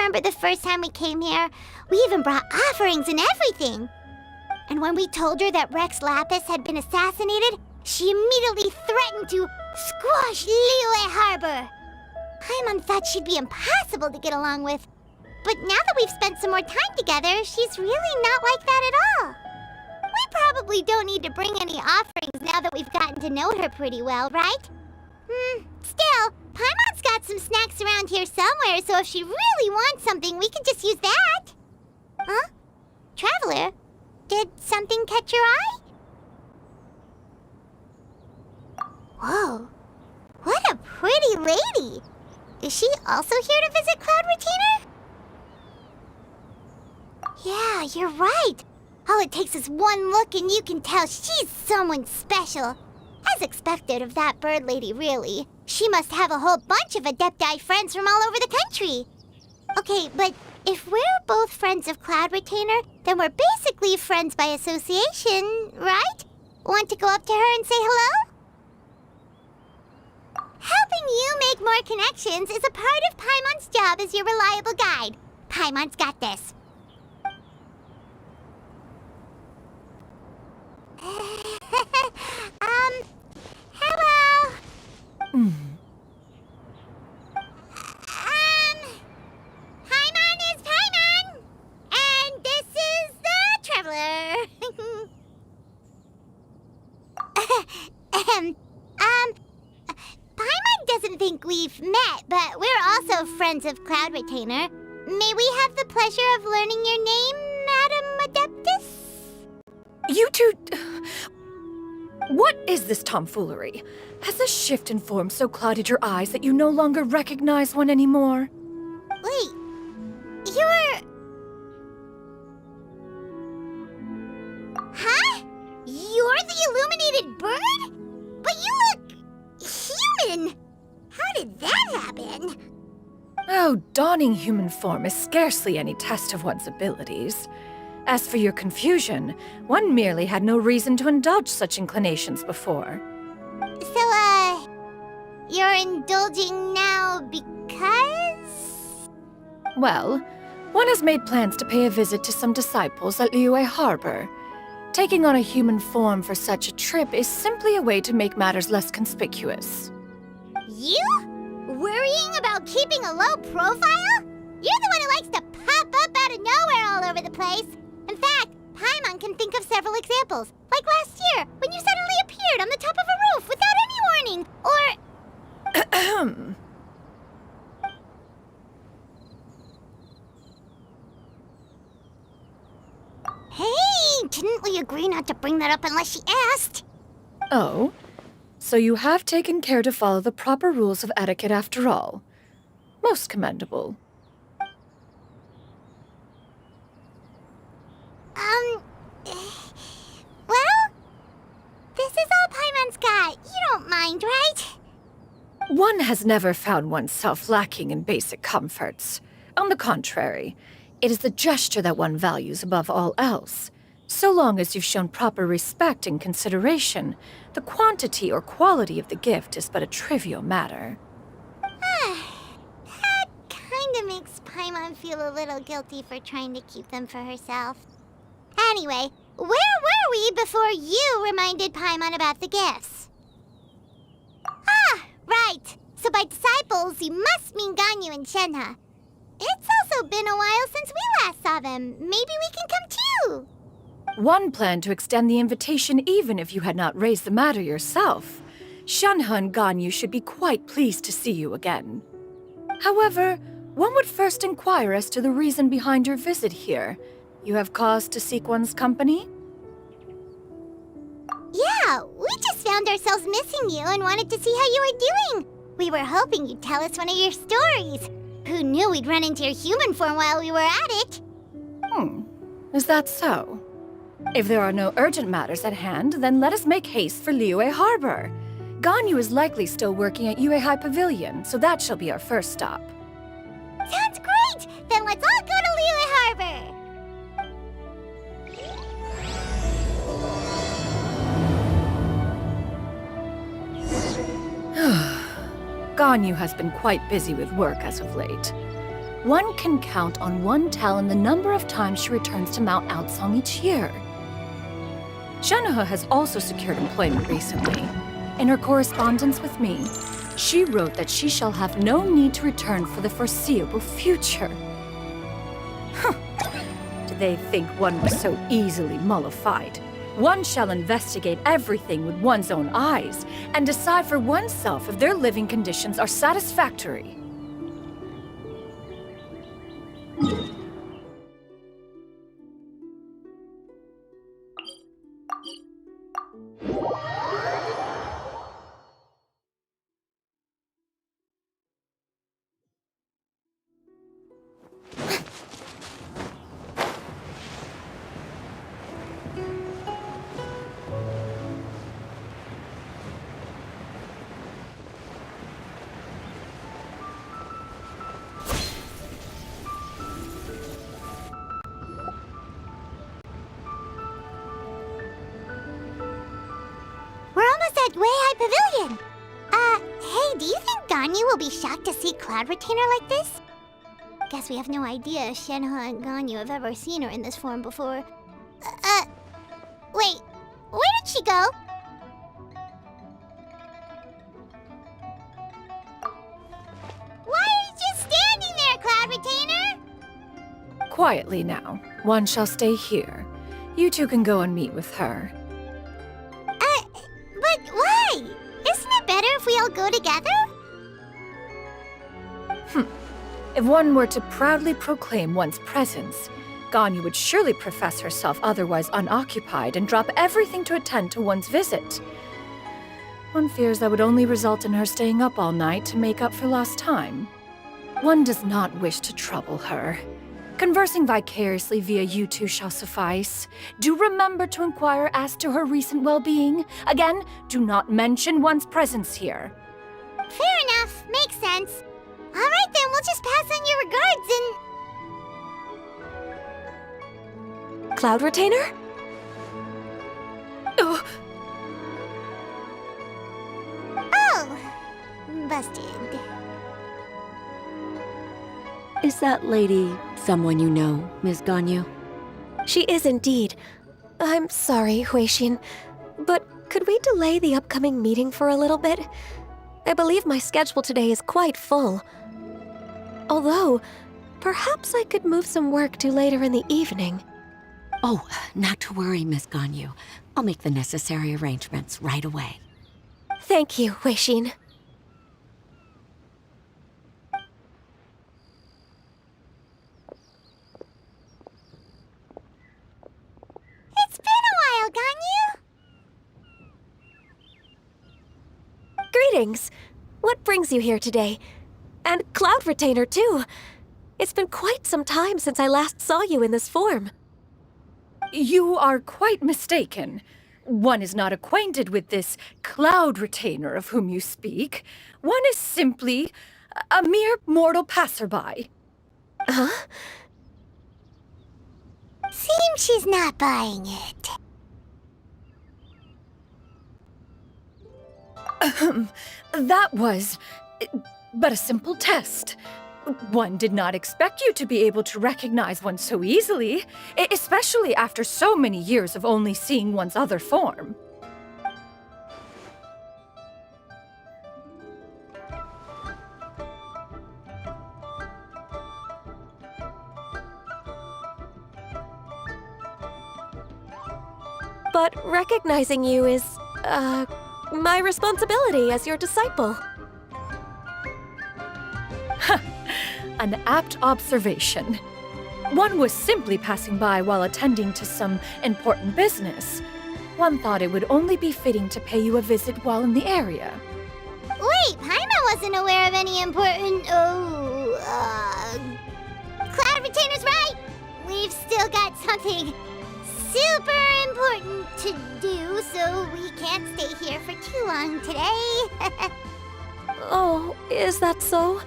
remember the first time we came here? We even brought offerings and everything. And when we told her that Rex Lapis had been assassinated, she immediately threatened to squash Liyue Harbor. Paimon thought she'd be impossible to get along with. But now that we've spent some more time together, she's really not like that at all. We probably don't need to bring any offerings now that we've gotten to know her pretty well, right? Still, Paimon's got some snacks around here somewhere, so if she really wants something, we could just use that. Huh? Traveler, did something catch your eye? Whoa, what a pretty lady! Is she also here to visit Cloud Retainer? Yeah, you're right. All it takes is one look and you can tell she's someone special. As expected of that bird lady, really. She must have a whole bunch of Adepti friends from all over the country. Okay, but if we're both friends of Cloud Retainer, then we're basically friends by association, right? Want to go up to her and say hello? Helping you make more connections is a part of Paimon's job as your reliable guide. Paimon's got this. Hello. Paimon is Paimon, and this is the Traveler. Paimon doesn't think we've met, but we're also friends of Cloud Retainer. May we have the pleasure of learning your name, Madam Adeptus? You two... What is this tomfoolery? Has a shift in form so clouded your eyes that you no longer recognize one anymore? Wait, you're... Huh? You're the illuminated bird? But you look... human! How did that happen? Oh, donning human form is scarcely any test of one's abilities. As for your confusion, one merely had no reason to indulge such inclinations before. So, you're indulging now because? Well, one has made plans to pay a visit to some disciples at Liyue Harbor. Taking on a human form for such a trip is simply a way to make matters less conspicuous. You? Worrying about keeping a low profile? You're the one who likes to pop up out of nowhere all over the place. In fact, Paimon can think of several examples. Like last year, when you suddenly appeared on the top of a roof without any warning. Or... Hey, didn't we agree not to bring that up unless she asked? Oh? So you have taken care to follow the proper rules of etiquette after all. Most commendable. Well, this is all Paimon's got. You don't mind, right? One has never found oneself lacking in basic comforts. On the contrary, it is the gesture that one values above all else. So long as you've shown proper respect and consideration, the quantity or quality of the gift is but a trivial matter. That kinda makes Paimon feel a little guilty for trying to keep them for herself. Anyway, where were we before you reminded Paimon about the gifts? Ah, right. So by disciples, you must mean Ganyu and Shenhe. It's also been a while since we last saw them. Maybe we can come too. One planned to extend the invitation even if you had not raised the matter yourself. Shenhe and Ganyu should be quite pleased to see you again. However, one would first inquire as to the reason behind your visit here. You have cause to seek one's company? Yeah, we just found ourselves missing you and wanted to see how you were doing. We were hoping you'd tell us one of your stories. Who knew we'd run into your human form while we were at it? Is that so? If there are no urgent matters at hand, then let us make haste for Liyue Harbor. Ganyu is likely still working at Yuehai Pavilion, so that shall be our first stop. Sounds great! Then let's all go to Liyue Harbor! Ganyu has been quite busy with work as of late. One can count on one talon the number of times she returns to Mount Outsong each year. Xianyun has also secured employment recently. In her correspondence with me, she wrote that she shall have no need to return for the foreseeable future. Did they think one was so easily mollified? One shall investigate everything with one's own eyes and decide for oneself if their living conditions are satisfactory. We're almost at Weihai Pavilion. Hey, do you think Ganyu will be shocked to see Cloud Retainer like this? Guess we have no idea if Shenhe and Ganyu have ever seen her in this form before. Wait, where did she go? Why are you just standing there, Cloud Retainer? Quietly now. One shall stay here. You two can go and meet with her. But why? Isn't it better if we all go together? If one were to proudly proclaim one's presence, Ganyu would surely profess herself otherwise unoccupied and drop everything to attend to one's visit. One fears that would only result in her staying up all night to make up for lost time. One does not wish to trouble her. Conversing vicariously via you two shall suffice. Do remember to inquire as to her recent well-being. Again, do not mention one's presence here. Fair enough, makes sense. All right then, we'll just pass on your regards and... Cloud Retainer? Oh, Oh, busted. Is that lady someone you know, Ms. Ganyu? She is indeed. I'm sorry, Huixin, but could we delay the upcoming meeting for a little bit? I believe my schedule today is quite full. Although, perhaps I could move some work to later in the evening. Oh, not to worry, Miss Ganyu. I'll make the necessary arrangements right away. Thank you, Huixin. It's been a while, Ganyu. Greetings. What brings you here today? And Cloud Retainer, too. It's been quite some time since I last saw you in this form. you are quite mistaken. One is not acquainted with this Cloud Retainer of whom you speak. One is simply a mere mortal passerby. Huh? Seems she's not buying it. That was but a simple test. One did not expect you to be able to recognize one so easily, especially after so many years of only seeing one's other form. But recognizing you is, my responsibility as your disciple. An apt observation. One was simply passing by while attending to some important business. One thought it would only be fitting to pay you a visit while in the area. Wait, Paimon wasn't aware of any important... Cloud Retainer's right! We've still got something super important to do, so we can't stay here for too long today. Oh, is that so?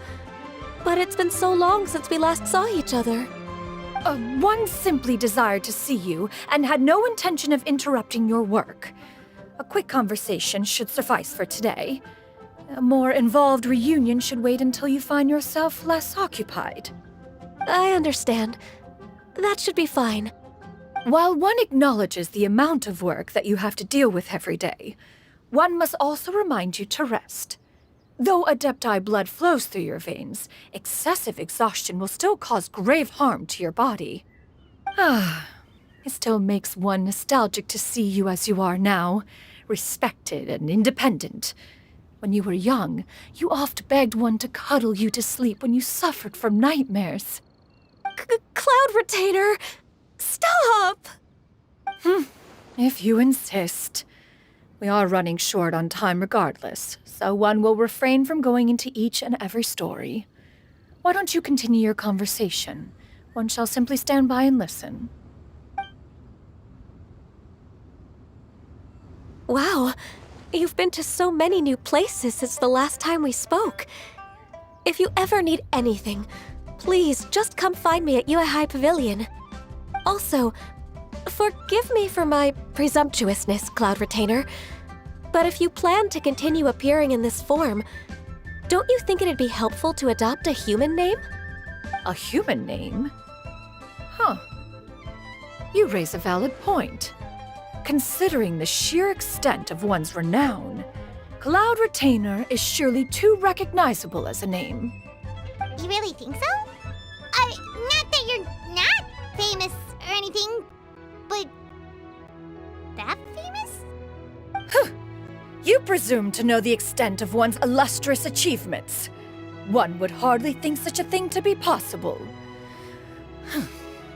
But it's been so long since we last saw each other. One simply desired to see you and had no intention of interrupting your work. A quick conversation should suffice for today. A more involved reunion should wait until you find yourself less occupied. I understand. That should be fine. While one acknowledges the amount of work that you have to deal with every day, one must also remind you to rest. Though Adepti blood flows through your veins, excessive exhaustion will still cause grave harm to your body. It still makes one nostalgic to see you as you are now, respected and independent. When you were young, you oft begged one to cuddle you to sleep when you suffered from nightmares. Cloud Retainer! Stop! If you insist. We are running short on time regardless, so one will refrain from going into each and every story. Why don't you continue your conversation? One shall simply stand by and listen. Wow, you've been to so many new places since the last time we spoke. If you ever need anything, please just come find me at Yuehai Pavilion. Also, forgive me for my presumptuousness, Cloud Retainer, but if you plan to continue appearing in this form, don't you think it'd be helpful to adopt a human name? A human name? Huh. You raise a valid point. Considering the sheer extent of one's renown, Cloud Retainer is surely too recognizable as a name. You really think so? Not that you're not famous or anything, but that famous? You presume to know the extent of one's illustrious achievements. One would hardly think such a thing to be possible.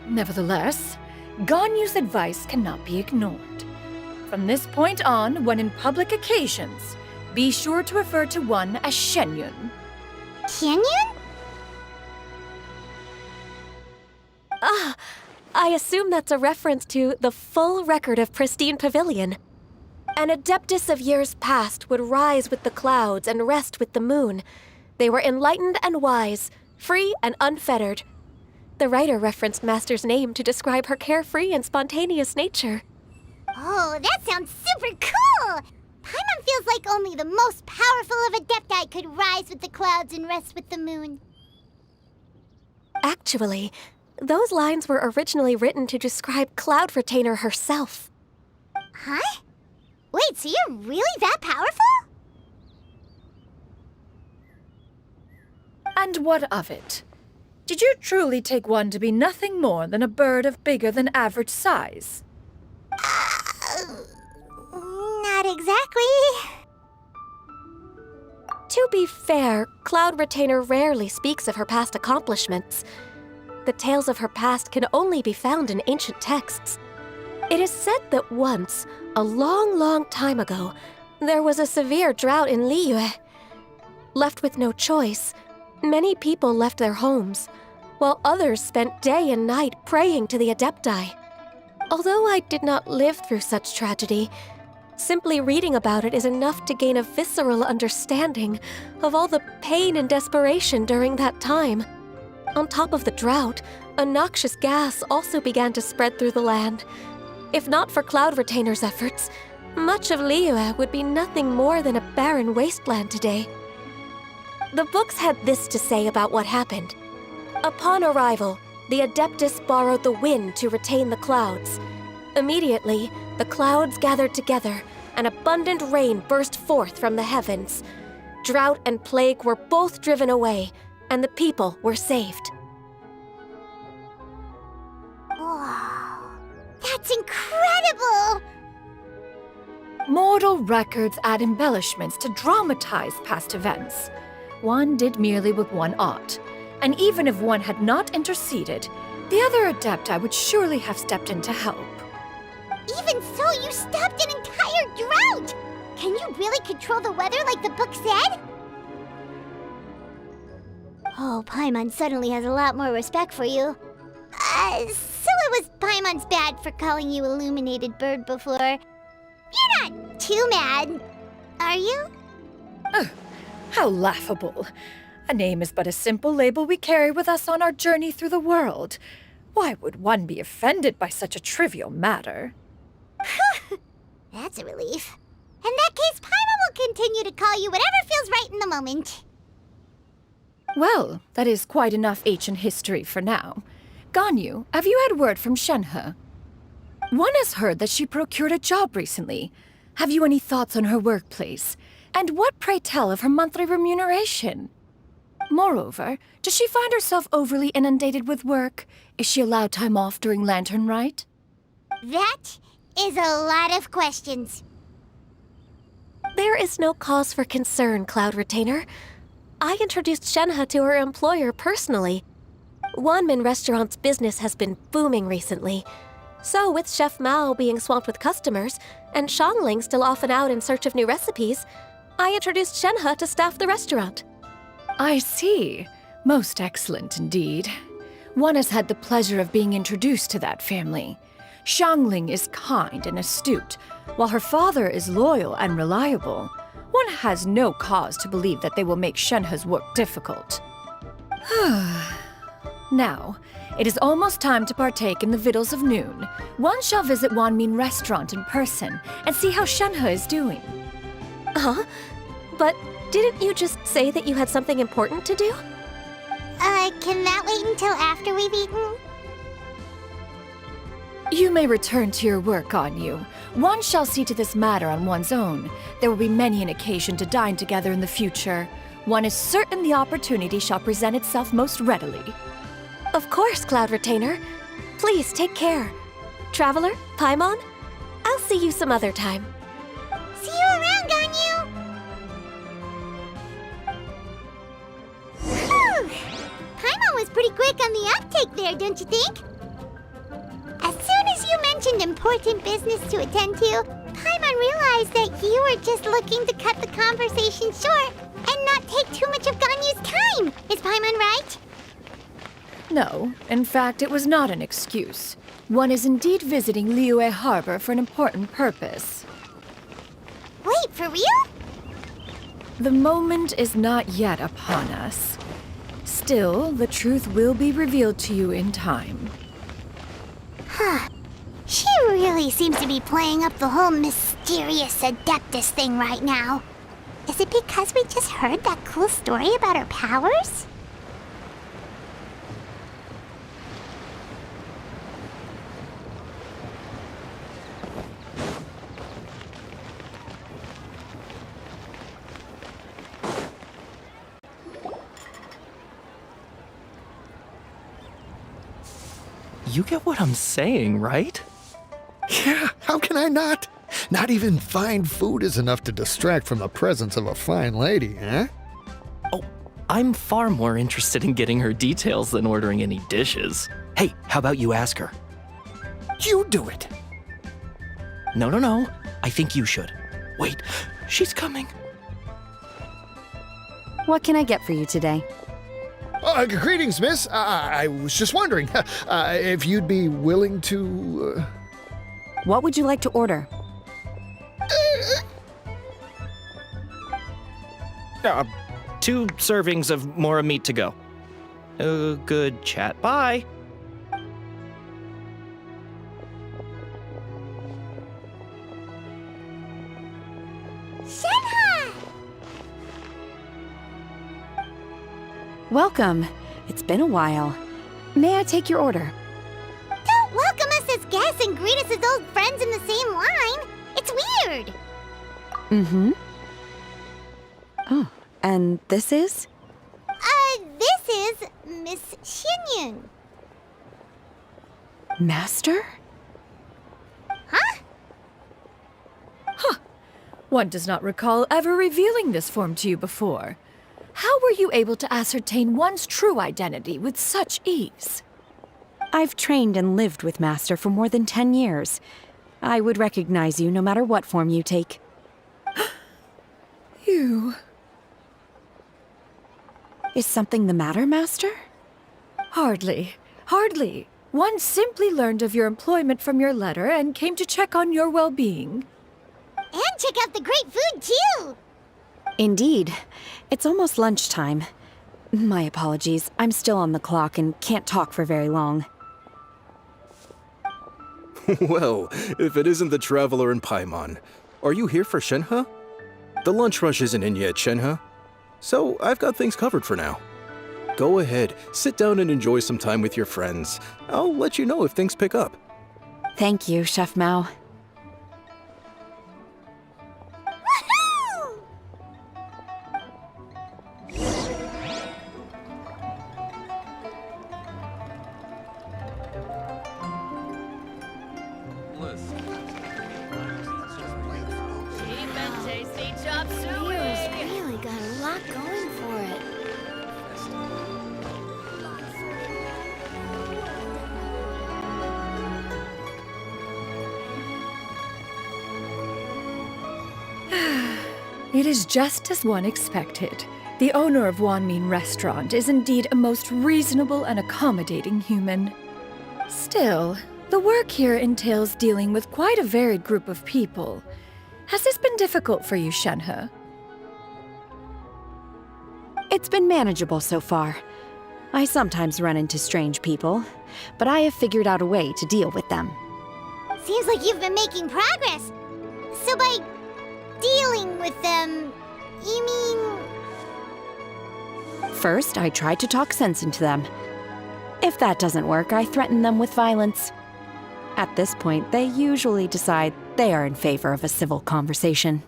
Nevertheless, Ganyu's advice cannot be ignored. From this point on, when in public occasions, be sure to refer to one as Xianyun. Xianyun? I assume that's a reference to the full record of Pristine Pavilion. An Adeptus of years past would rise with the clouds and rest with the moon. They were enlightened and wise, free and unfettered. The writer referenced Master's name to describe her carefree and spontaneous nature. Oh, that sounds super cool! Paimon feels like only the most powerful of Adepti could rise with the clouds and rest with the moon. Actually, those lines were originally written to describe Cloud Retainer herself. Huh? Wait, so you're really that powerful? And what of it? Did you truly take one to be nothing more than a bird of bigger than average size? Not exactly. To be fair, Cloud Retainer rarely speaks of her past accomplishments. The tales of her past can only be found in ancient texts. It is said that once, a long, long time ago, there was a severe drought in Liyue. Left with no choice, many people left their homes, while others spent day and night praying to the Adepti. Although I did not live through such tragedy, simply reading about it is enough to gain a visceral understanding of all the pain and desperation during that time. On top of the drought, a noxious gas also began to spread through the land. If not for Cloud Retainer's efforts, much of Liyue would be nothing more than a barren wasteland today. The books had this to say about what happened. Upon arrival, the Adeptus borrowed the wind to retain the clouds. Immediately, the clouds gathered together, and abundant rain burst forth from the heavens. Drought and plague were both driven away, and the people were saved. Wow, that's incredible! Mortal records add embellishments to dramatize past events. One did merely with one ought, and even if one had not interceded, the other Adepti would surely have stepped in to help. Even so, you stopped an entire drought! Can you really control the weather like the book said? Oh, Paimon suddenly has a lot more respect for you. So it was Paimon's bad for calling you Illuminated Bird before. You're not too mad, are you? How laughable. A name is but a simple label we carry with us on our journey through the world. Why would one be offended by such a trivial matter? That's a relief. In that case, Paimon will continue to call you whatever feels right in the moment. Well, that is quite enough ancient history for now. Ganyu, have you had word from Shenhe? One has heard that she procured a job recently. Have you any thoughts on her workplace? And what, pray tell, of her monthly remuneration? Moreover, does she find herself overly inundated with work? Is she allowed time off during Lantern Rite? That is a lot of questions. There is no cause for concern, Cloud Retainer. I introduced Shenhe to her employer personally. Wanmin Restaurant's business has been booming recently. So, with Chef Mao being swamped with customers, and Xiangling still off and out in search of new recipes, I introduced Shenhe to staff the restaurant. I see. Most excellent indeed. One has had the pleasure of being introduced to that family. Xiangling is kind and astute, while her father is loyal and reliable. One has no cause to believe that they will make Shenhe's work difficult. Now, it is almost time to partake in the victuals of noon. One shall visit Wanmin Restaurant in person and see how Shenhe is doing. Huh? But didn't you just say that you had something important to do? Can that wait until after we've eaten? You may return to your work, Ganyu. One shall see to this matter on one's own. There will be many an occasion to dine together in the future. One is certain the opportunity shall present itself most readily. Of course, Cloud Retainer. Please take care. Traveler, Paimon, I'll see you some other time. See you around, Ganyu! Whew! Paimon was pretty quick on the uptake there, don't you think? As soon as you mentioned important business to attend to, Paimon realized that you were just looking to cut the conversation short and not take too much of Ganyu's time. Is Paimon right? No, in fact, it was not an excuse. One is indeed visiting Liyue Harbor for an important purpose. Wait, for real? The moment is not yet upon us. Still, the truth will be revealed to you in time. Huh. She really seems to be playing up the whole mysterious Adeptus thing right now. Is it because we just heard that cool story about her powers? You get what I'm saying, right? Yeah, how can I not? Not even fine food is enough to distract from the presence of a fine lady, eh? Oh, I'm far more interested in getting her details than ordering any dishes. Hey, how about you ask her? You do it. No. I think you should. Wait, she's coming. What can I get for you today? Greetings, miss. I was just wondering if you'd be willing to... What would you like to order? 2 servings of mora meat to go. Good chat. Bye. Shenhe! Welcome. It's been a while. May I take your order? Don't welcome us as guests and greet us as old friends in the same line. It's weird. Mm-hmm. Oh, and this is? This is Miss Xianyun. Master? Huh? One does not recall ever revealing this form to you before. How were you able to ascertain one's true identity with such ease? I've trained and lived with Master for more than 10 years. I would recognize you no matter what form you take. You... Is something the matter, Master? Hardly. One simply learned of your employment from your letter and came to check on your well-being. And check out the great food, too! Indeed. It's almost lunchtime. My apologies. I'm still on the clock and can't talk for very long. Well, if it isn't the Traveler and Paimon, are you here for Shenhe? The lunch rush isn't in yet, Shenhe. So I've got things covered for now. Go ahead, sit down and enjoy some time with your friends. I'll let you know if things pick up. Thank you, Chef Mao. Woohoo! Really got a lot going for it. It is just as one expected. The owner of Wanmin Restaurant is indeed a most reasonable and accommodating human. Still, the work here entails dealing with quite a varied group of people. Has this been difficult for you, Shenhe? It's been manageable so far. I sometimes run into strange people, but I have figured out a way to deal with them. Seems like you've been making progress. So by dealing with them, you mean... First, I try to talk sense into them. If that doesn't work, I threaten them with violence. At this point, they usually decide they are in favor of a civil conversation.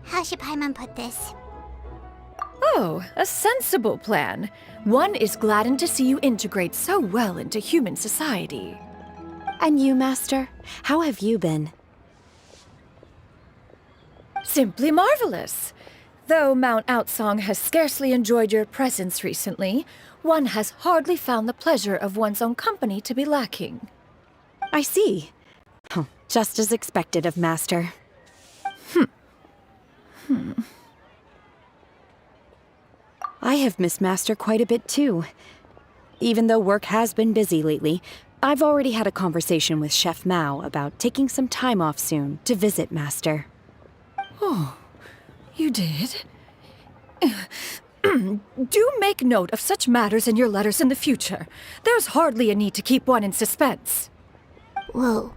How should Paimon put this? Oh, a sensible plan. One is gladdened to see you integrate so well into human society. And you, Master? How have you been? Simply marvelous. Though Mount Outsong has scarcely enjoyed your presence recently, one has hardly found the pleasure of one's own company to be lacking. I see. Oh, just as expected of Master. I have missed Master quite a bit too. Even though work has been busy lately, I've already had a conversation with Chef Mao about taking some time off soon to visit Master. Oh, you did? Do make note of such matters in your letters in the future. There's hardly a need to keep one in suspense. Whoa.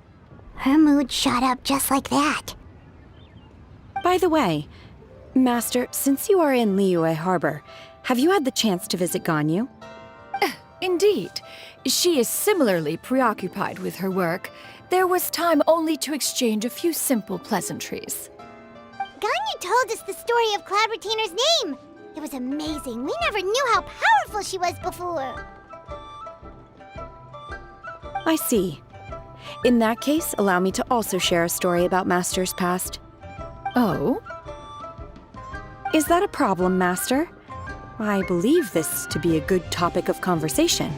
Her mood shot up just like that. By the way, Master, since you are in Liyue Harbor, have you had the chance to visit Ganyu? Indeed. She is similarly preoccupied with her work. There was time only to exchange a few simple pleasantries. Ganyu told us the story of Cloud Retainer's name. It was amazing. We never knew how powerful she was before. I see. In that case, allow me to also share a story about Master's past. Oh? Is that a problem, Master? I believe this to be a good topic of conversation.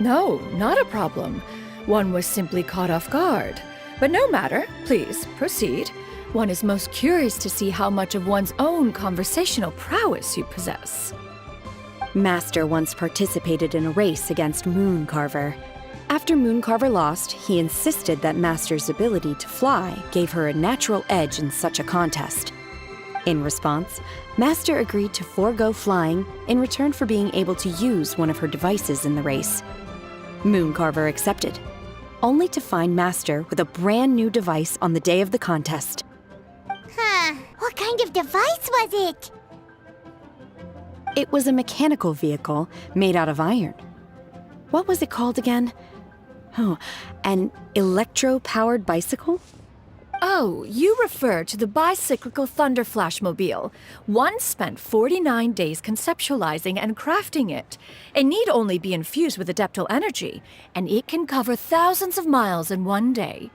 No, not a problem. One was simply caught off guard. But no matter. Please, proceed. One is most curious to see how much of one's own conversational prowess you possess. Master once participated in a race against Mooncarver. After Mooncarver lost, he insisted that Master's ability to fly gave her a natural edge in such a contest. In response, Master agreed to forego flying in return for being able to use one of her devices in the race. Mooncarver accepted, only to find Master with a brand new device on the day of the contest. Huh. What kind of device was it? It was a mechanical vehicle made out of iron. What was it called again? Oh, an electro-powered bicycle? Oh, you refer to the bicyclical Thunder Flashmobile. One spent 49 days conceptualizing and crafting it. It need only be infused with adeptal energy, and it can cover thousands of miles in one day.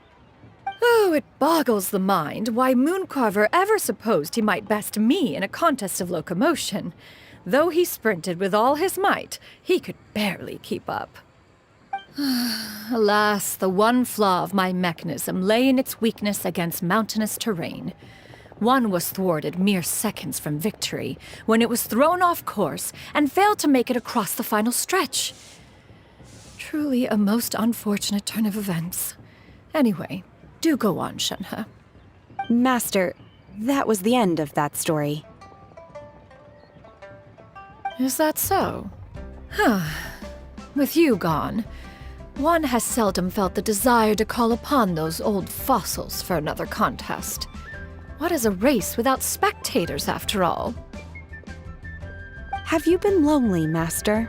Oh, it boggles the mind why Mooncarver ever supposed he might best me in a contest of locomotion. Though he sprinted with all his might, he could barely keep up. Alas, the one flaw of my mechanism lay in its weakness against mountainous terrain. One was thwarted mere seconds from victory, when it was thrown off course and failed to make it across the final stretch. Truly a most unfortunate turn of events. Anyway, do go on, Shenhe. Master, that was the end of that story. Is that so? Huh. With you gone, one has seldom felt the desire to call upon those old fossils for another contest. What is a race without spectators, after all? Have you been lonely, Master?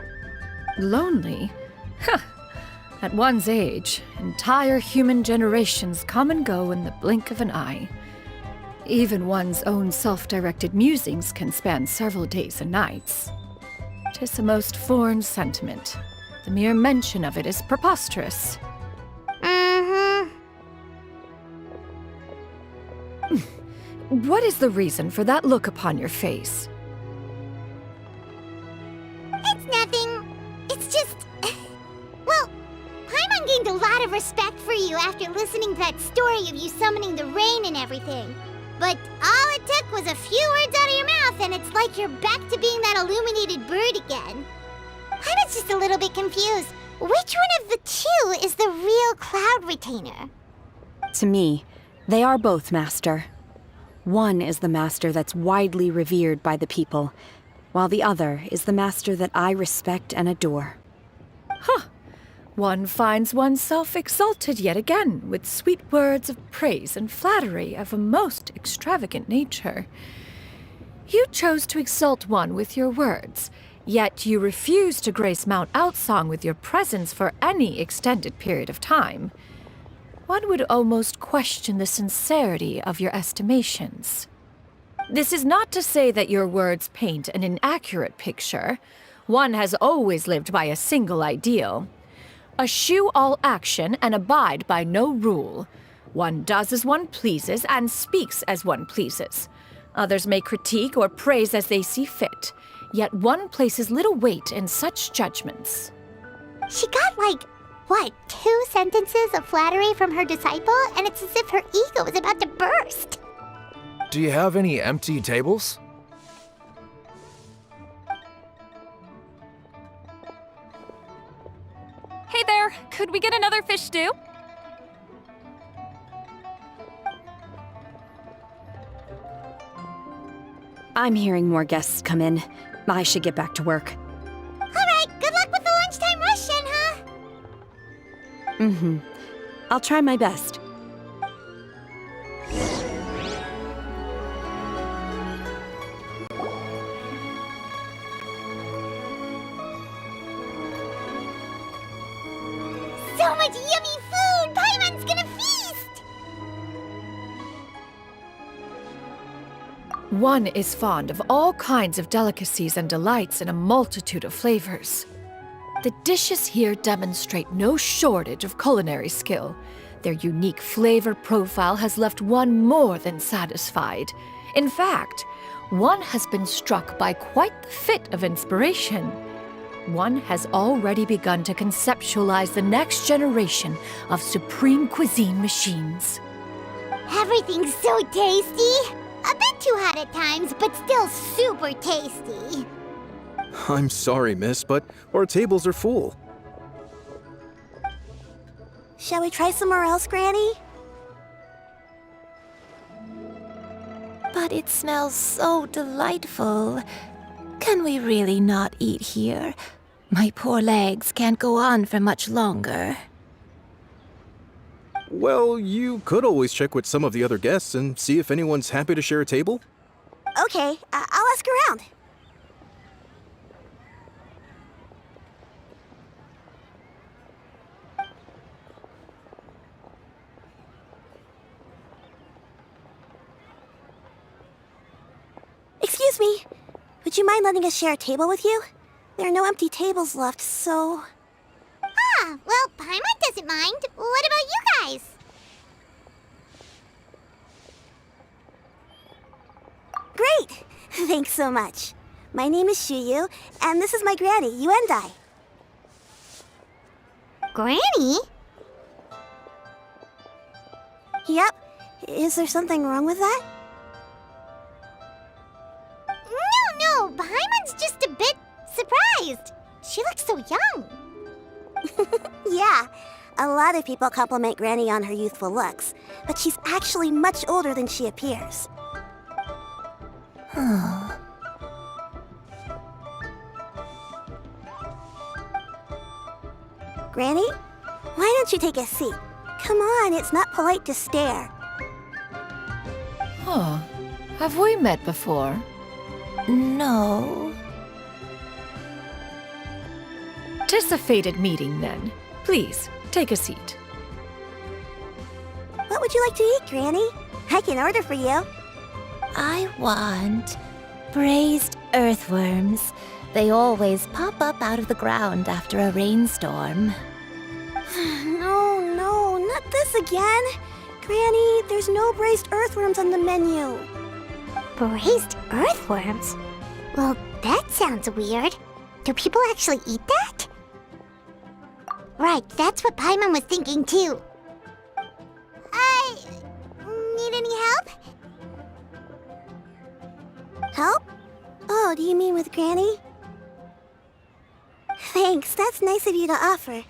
Lonely? Huh. At one's age, entire human generations come and go in the blink of an eye. Even one's own self-directed musings can span several days and nights. 'Tis a most foreign sentiment. The mere mention of it is preposterous. Mm-hmm. What is the reason for that look upon your face? It's nothing. It's just... Well, Paimon gained a lot of respect for you after listening to that story of you summoning the rain and everything. But all it took was a few words out of your mouth, and it's like you're back to being that illuminated bird again. I was just a little bit confused. Which one of the two is the real Cloud Retainer? To me, they are both, Master. One is the master that's widely revered by the people, while the other is the master that I respect and adore. Huh. One finds oneself exalted yet again with sweet words of praise and flattery of a most extravagant nature. You chose to exalt one with your words, yet you refuse to grace Mount Outsong with your presence for any extended period of time. One would almost question the sincerity of your estimations. This is not to say that your words paint an inaccurate picture. One has always lived by a single ideal. Eschew all action and abide by no rule. One does as one pleases and speaks as one pleases. Others may critique or praise as they see fit, yet one places little weight in such judgments. She got what, 2 sentences of flattery from her disciple, and it's as if her ego is about to burst. Do you have any empty tables? Hey there, could we get another fish stew? I'm hearing more guests come in. I should get back to work. All right, good luck with the lunchtime rush then, huh? Mm-hmm. I'll try my best. So much yummy food! Paimon's gonna feast! One is fond of all kinds of delicacies and delights in a multitude of flavors. The dishes here demonstrate no shortage of culinary skill. Their unique flavor profile has left one more than satisfied. In fact, one has been struck by quite the fit of inspiration. One has already begun to conceptualize the next generation of supreme cuisine machines. Everything's so tasty! A bit too hot at times, but still super tasty. I'm sorry, miss, but our tables are full. Shall we try somewhere else, Granny? But it smells so delightful. Can we really not eat here? My poor legs can't go on for much longer. Well, you could always check with some of the other guests and see if anyone's happy to share a table. Okay, I'll ask around. Excuse me. Would you mind letting us share a table with you? There are no empty tables left, so... Ah, well, Paimon doesn't mind. What about you guys? Great! Thanks so much. My name is Xianyun, and this is my granny, Yuendai. Granny? Yep. Is there something wrong with that? No, Paimon's just a bit surprised. She looks so young. Yeah, a lot of people compliment Granny on her youthful looks, but she's actually much older than she appears. Granny, why don't you take a seat? Come on, it's not polite to stare. Huh. Have we met before? No. anticipated meeting, then. Please, take a seat. What would you like to eat, Granny? I can order for you. I want braised earthworms. They always pop up out of the ground after a rainstorm. No, not this again. Granny, there's no braised earthworms on the menu. Braised earthworms? Well, that sounds weird. Do people actually eat that? Right, that's what Paimon was thinking too. Need any help? Help? Oh, do you mean with Granny? Thanks, that's nice of you to offer.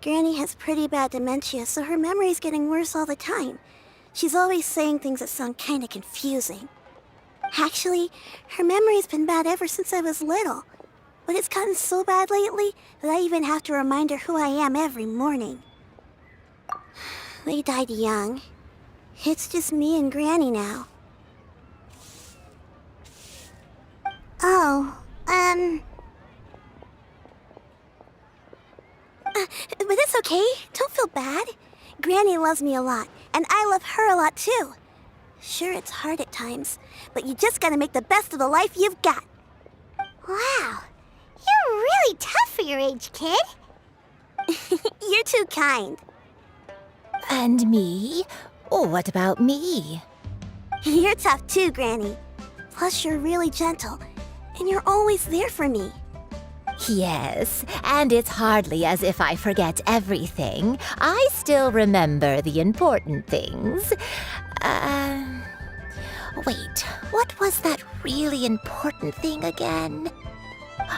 Granny has pretty bad dementia, so her memory's getting worse all the time. She's always saying things that sound kinda confusing. Actually, her memory's been bad ever since I was little. But it's gotten so bad lately that I even have to remind her who I am every morning. They died young. It's just me and Granny now. But it's okay. Don't feel bad. Granny loves me a lot, and I love her a lot too. Sure, it's hard at times, but you just gotta make the best of the life you've got. Wow, you're really tough for your age, kid. You're too kind. And me? Oh, what about me? You're tough too, Granny. Plus, you're really gentle, and you're always there for me. Yes, and it's hardly as if I forget everything. I still remember the important things. Wait, what was that really important thing again?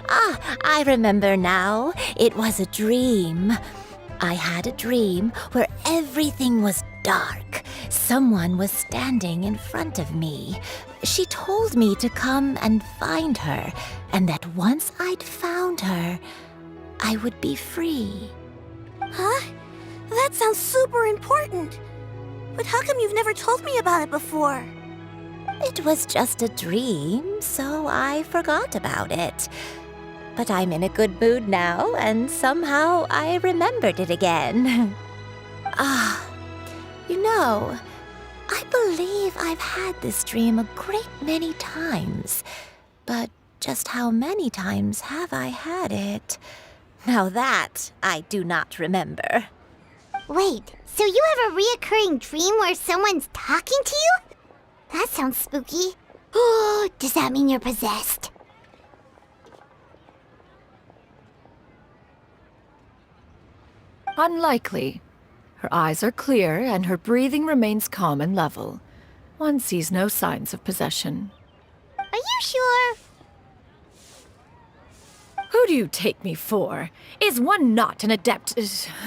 Ah, I remember now. It was a dream. I had a dream where everything was dark. Someone was standing in front of me. She told me to come and find her, and that once I'd found her, I would be free. Huh? That sounds super important. But how come you've never told me about it before? It was just a dream, so I forgot about it. But I'm in a good mood now, and somehow I remembered it again. You know, I believe I've had this dream a great many times. But just how many times have I had it? Now that I do not remember. Wait, so you have a reoccurring dream where someone's talking to you? That sounds spooky. Oh, does that mean you're possessed? Unlikely. Her eyes are clear and her breathing remains calm and level. One sees no signs of possession. Are you sure? Who do you take me for? Is one not an adept?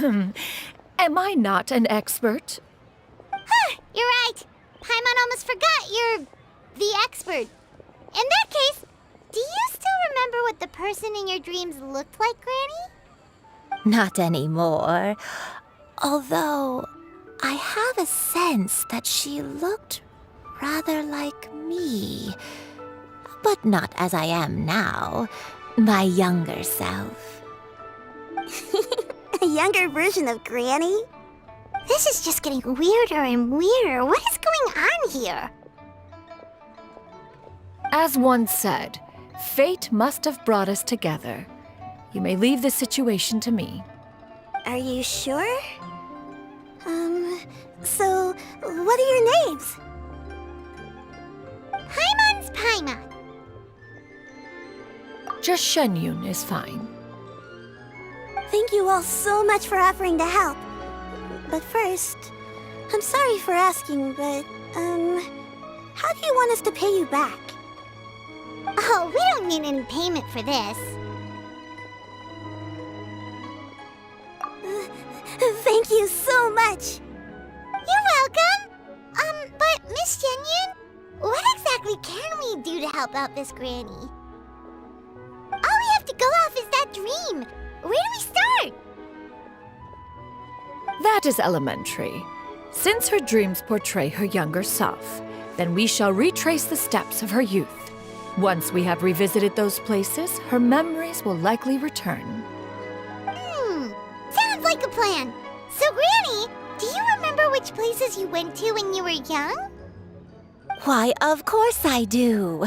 Am I not an expert? You're right. Paimon almost forgot you're the expert. In that case, do you still remember what the person in your dreams looked like, Granny? Not anymore. Although, I have a sense that she looked rather like me. But not as I am now. My younger self. A younger version of Granny? This is just getting weirder and weirder. What is going on here? As one said, fate must have brought us together. You may leave the situation to me. Are you sure? So, what are your names? Paimon's Paimon. Just Xianyun is fine. Thank you all so much for offering to help. But first, I'm sorry for asking, but, how do you want us to pay you back? Oh, we don't need any payment for this. Thank you so much. You're welcome. But Miss Xianyun, what exactly can we do to help out this Granny? All we have to go off is that dream. Where do we start? That is elementary. Since her dreams portray her younger self, then we shall retrace the steps of her youth. Once we have revisited those places, her memories will likely return. like a plan. So, Granny, do you remember which places you went to when you were young? Why, of course I do.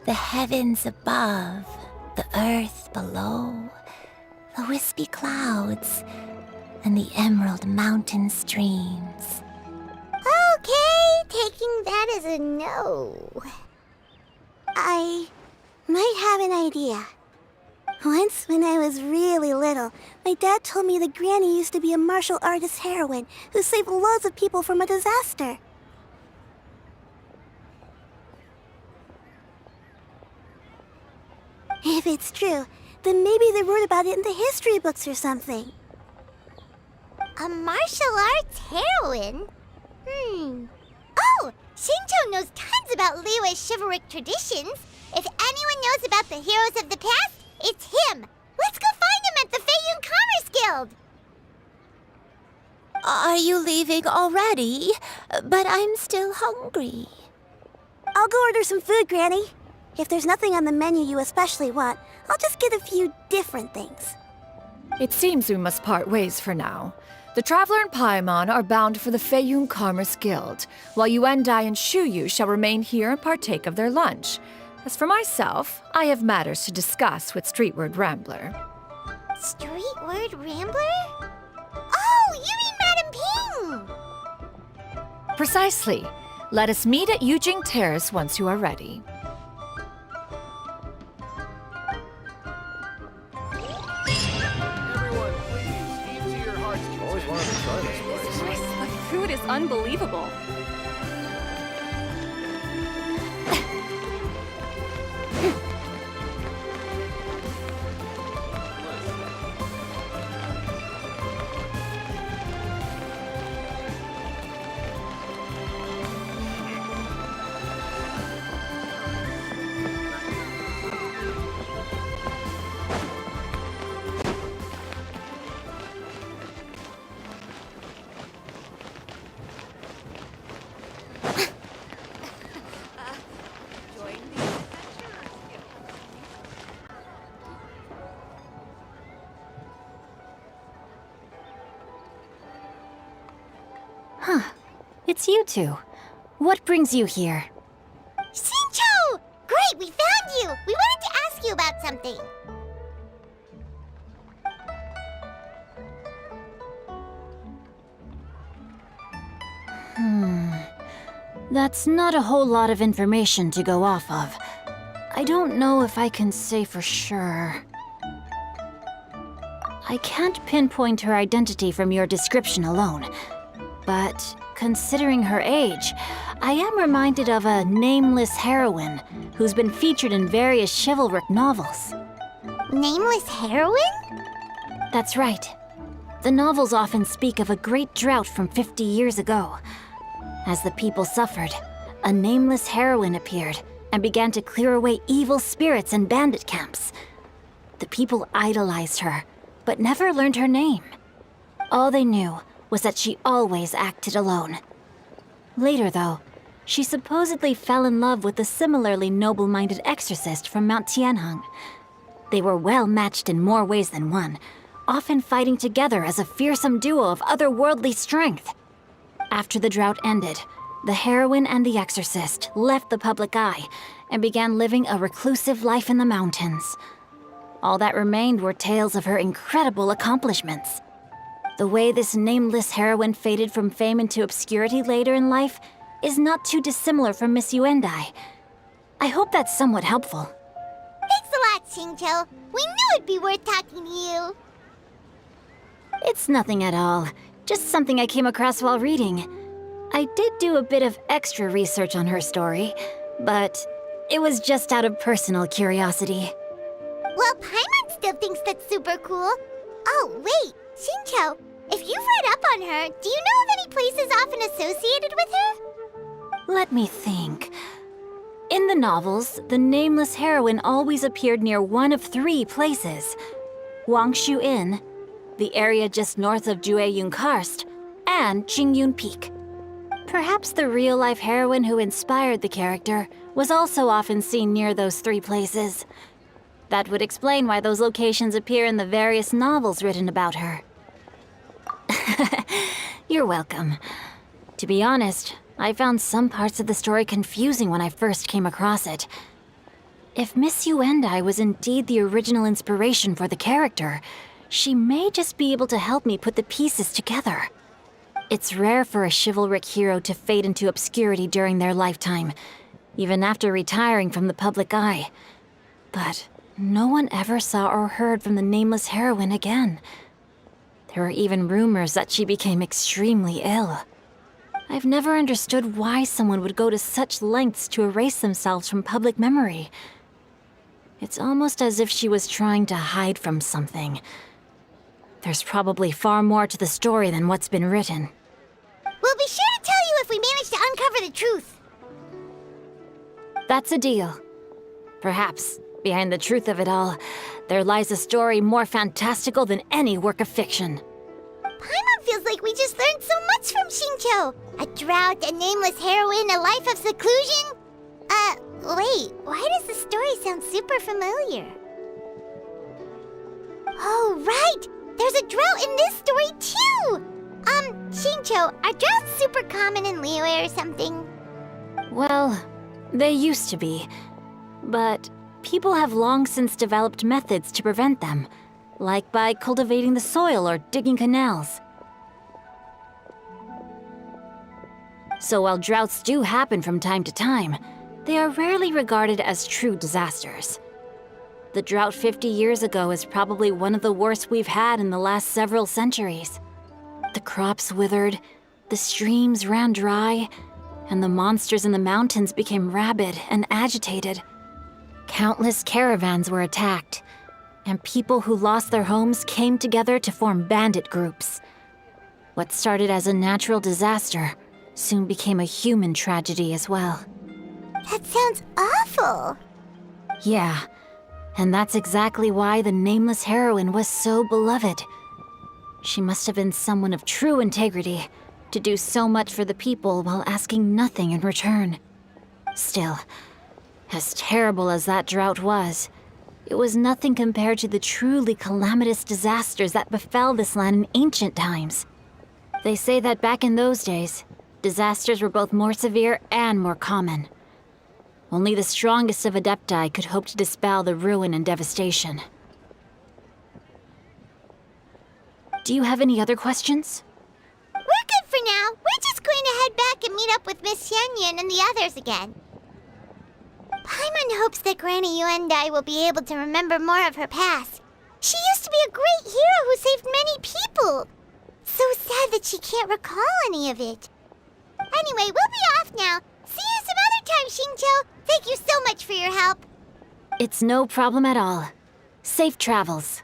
The heavens above, the earth below, the wispy clouds, and the emerald mountain streams. Okay, taking that as a no. I might have an idea. Once, when I was really little, my dad told me that Granny used to be a martial artist heroine who saved loads of people from a disaster. If it's true, then maybe they wrote about it in the history books or something. A martial arts heroine? Oh! Xingqiu knows tons about Liyue's chivalric traditions. If anyone knows about the heroes of the past, it's him! Let's go find him at the Xianyun Commerce Guild! Are you leaving already? But I'm still hungry. I'll go order some food, Granny. If there's nothing on the menu you especially want, I'll just get a few different things. It seems we must part ways for now. The Traveler and Paimon are bound for the Xianyun Commerce Guild, while Yuendai and Shuyu shall remain here and partake of their lunch. As for myself, I have matters to discuss with Streetward Rambler. Streetward Rambler? Oh, you mean Madame Ping! Precisely. Let us meet at Yujing Terrace once you are ready. Everyone, please, eat to your heart's content. Always wanted to try this place. The food is unbelievable. It's you two. What brings you here? Xingqiu! Great, we found you! We wanted to ask you about something. That's not a whole lot of information to go off of. I don't know if I can say for sure. I can't pinpoint her identity from your description alone. But considering her age, I am reminded of a nameless heroine who's been featured in various chivalric novels. Nameless heroine? That's right. The novels often speak of a great drought from 50 years ago. As the people suffered, a nameless heroine appeared and began to clear away evil spirits and bandit camps. The people idolized her, but never learned her name. All they knew was that she always acted alone. Later, though, she supposedly fell in love with a similarly noble-minded exorcist from Mount Tianheng. They were well matched in more ways than one, often fighting together as a fearsome duo of otherworldly strength. After the drought ended, the heroine and the exorcist left the public eye and began living a reclusive life in the mountains. All that remained were tales of her incredible accomplishments. The way this nameless heroine faded from fame into obscurity later in life is not too dissimilar from Miss Yuendai. I hope that's somewhat helpful. Thanks a lot, Xingqiu. We knew it'd be worth talking to you. It's nothing at all. Just something I came across while reading. I did do a bit of extra research on her story, but it was just out of personal curiosity. Well, Paimon still thinks that's super cool. Oh, wait, Xingqiu, if you've read up on her, do you know of any places often associated with her? Let me think. In the novels, the nameless heroine always appeared near one of 3 places. Wangshu Inn, the area just north of Jueyun Karst, and Qingyun Peak. Perhaps the real-life heroine who inspired the character was also often seen near those 3 places. That would explain why those locations appear in the various novels written about her. You're welcome. To be honest, I found some parts of the story confusing when I first came across it. If Miss Yuendai was indeed the original inspiration for the character, she may just be able to help me put the pieces together. It's rare for a chivalric hero to fade into obscurity during their lifetime, even after retiring from the public eye. But no one ever saw or heard from the nameless heroine again. There were even rumors that she became extremely ill. I've never understood why someone would go to such lengths to erase themselves from public memory. It's almost as if she was trying to hide from something. There's probably far more to the story than what's been written. We'll be sure to tell you if we manage to uncover the truth. That's a deal. Perhaps, behind the truth of it all, there lies a story more fantastical than any work of fiction. Paimon feels like we just learned so much from Xingqiu. A drought, a nameless heroine, a life of seclusion. Wait, why does the story sound super familiar? Oh, right! There's a drought in this story, too! Xingqiu, are droughts super common in Liyue or something? Well, they used to be. But people have long since developed methods to prevent them, like by cultivating the soil or digging canals. So while droughts do happen from time to time, they are rarely regarded as true disasters. The drought 50 years ago is probably one of the worst we've had in the last several centuries. The crops withered, the streams ran dry, and the monsters in the mountains became rabid and agitated. Countless caravans were attacked, and people who lost their homes came together to form bandit groups. What started as a natural disaster soon became a human tragedy as well. That sounds awful. Yeah, and that's exactly why the nameless heroine was so beloved. She must have been someone of true integrity, to do so much for the people while asking nothing in return. Still, as terrible as that drought was, it was nothing compared to the truly calamitous disasters that befell this land in ancient times. They say that back in those days, disasters were both more severe and more common. Only the strongest of Adepti could hope to dispel the ruin and devastation. Do you have any other questions? We're good for now. We're just going to head back and meet up with Miss Xianyun and the others again. Paimon hopes that Granny Yuendai will be able to remember more of her past. She used to be a great hero who saved many people. So sad that she can't recall any of it. Anyway, we'll be off now. See you some other time, Xingqiu. Thank you so much for your help. It's no problem at all. Safe travels.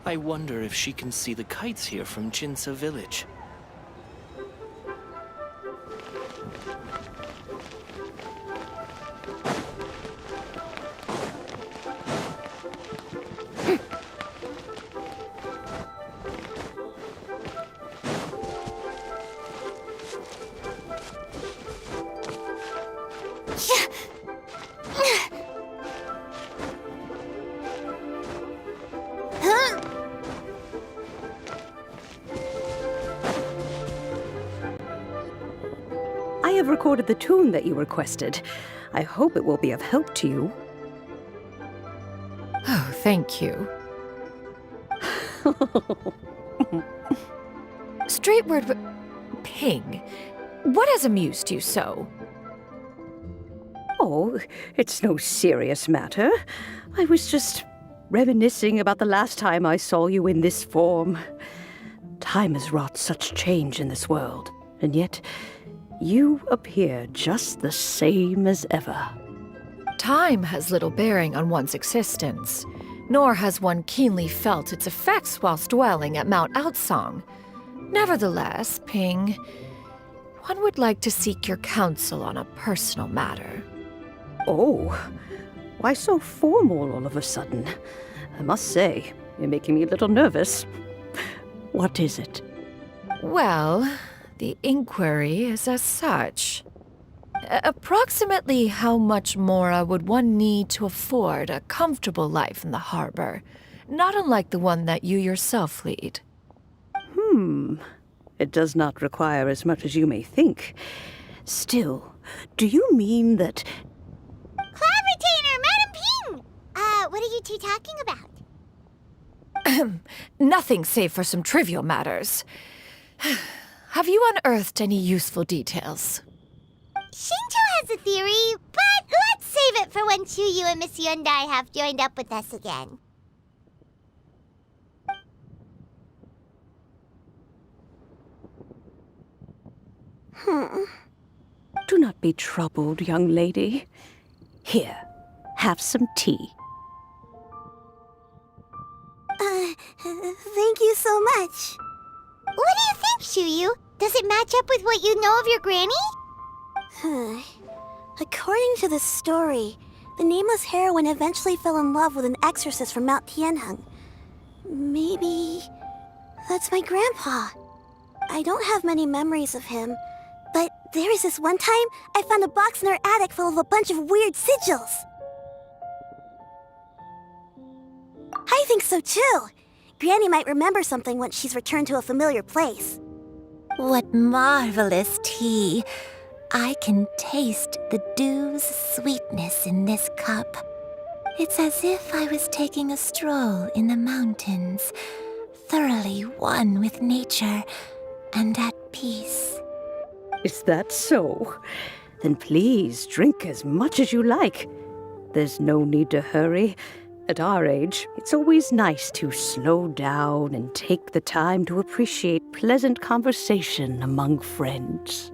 I wonder if she can see the kites here from Jinsa village. I have recorded the tune that you requested. I hope it will be of help to you. Oh, thank you. Straight word, but Ping, what has amused you so? Oh, it's no serious matter. I was just reminiscing about the last time I saw you in this form. Time has wrought such change in this world, and yet you appear just the same as ever. Time has little bearing on one's existence, nor has one keenly felt its effects whilst dwelling at Mount Outsong. Nevertheless, Ping, one would like to seek your counsel on a personal matter. Oh, why so formal all of a sudden? I must say, you're making me a little nervous. What is it? Well, the inquiry is as such. Approximately how much more would one need to afford a comfortable life in the harbor, not unlike the one that you yourself lead? It does not require as much as you may think. Still, do you mean that... Cloud Retainer, Madam Ping! What are you two talking about? Nothing save for some trivial matters. Have you unearthed any useful details? Shinjo has a theory, but let's save it for when Chuyu and Miss Yundai have joined up with us again. Do not be troubled, young lady. Here, have some tea. Thank you so much. What do you think, Chuyu? Does it match up with what you know of your granny? According to the story, the nameless heroine eventually fell in love with an exorcist from Mount Tianheng. Maybe that's my grandpa. I don't have many memories of him, but there was this one time I found a box in her attic full of a bunch of weird sigils. I think so too. Granny might remember something once she's returned to a familiar place. What marvelous tea. I can taste the dew's sweetness in this cup. It's as if I was taking a stroll in the mountains, thoroughly one with nature and at peace. Is that so? Then please drink as much as you like. There's no need to hurry. At our age, it's always nice to slow down and take the time to appreciate pleasant conversation among friends.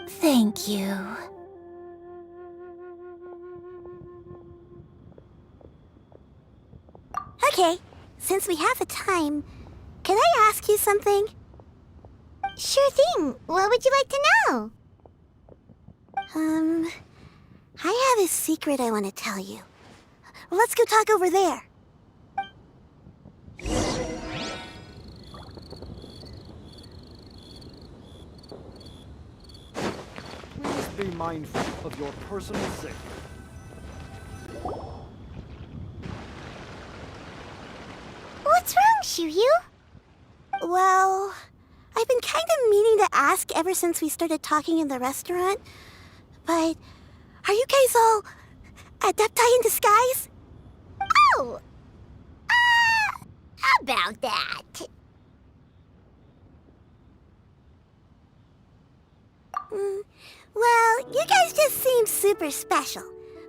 Thank you. Okay, since we have the time, can I ask you something? Sure thing. What would you like to know? I have a secret I want to tell you. Let's go talk over there. Please be mindful of your personal safety. What's wrong, Shuyu? Well, I've been kind of meaning to ask ever since we started talking in the restaurant. But are you guys all adepti in disguise? Oh! About that. Well, you guys just seem super special.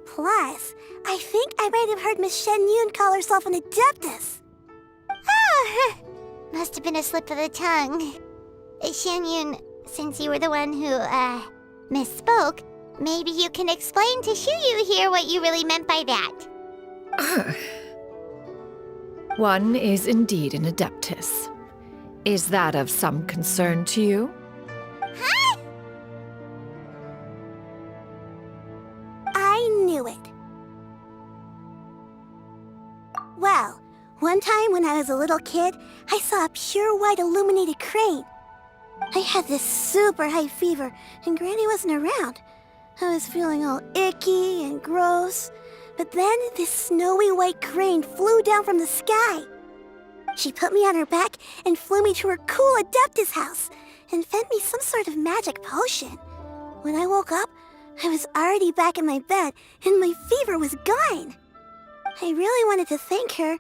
Plus, I think I might have heard Miss Xianyun call herself an adeptus. Oh, must have been a slip of the tongue. Xianyun, since you were the one who, misspoke, maybe you can explain to Shuyu here what you really meant by that. One is indeed an adeptus. Is that of some concern to you? Huh? I knew it. Well, one time when I was a little kid, I saw a pure white illuminated crane. I had this super high fever, and Granny wasn't around. I was feeling all icky and gross. But then this snowy white crane flew down from the sky. She put me on her back and flew me to her cool Adeptus house and fed me some sort of magic potion. When I woke up, I was already back in my bed and my fever was gone. I really wanted to thank her,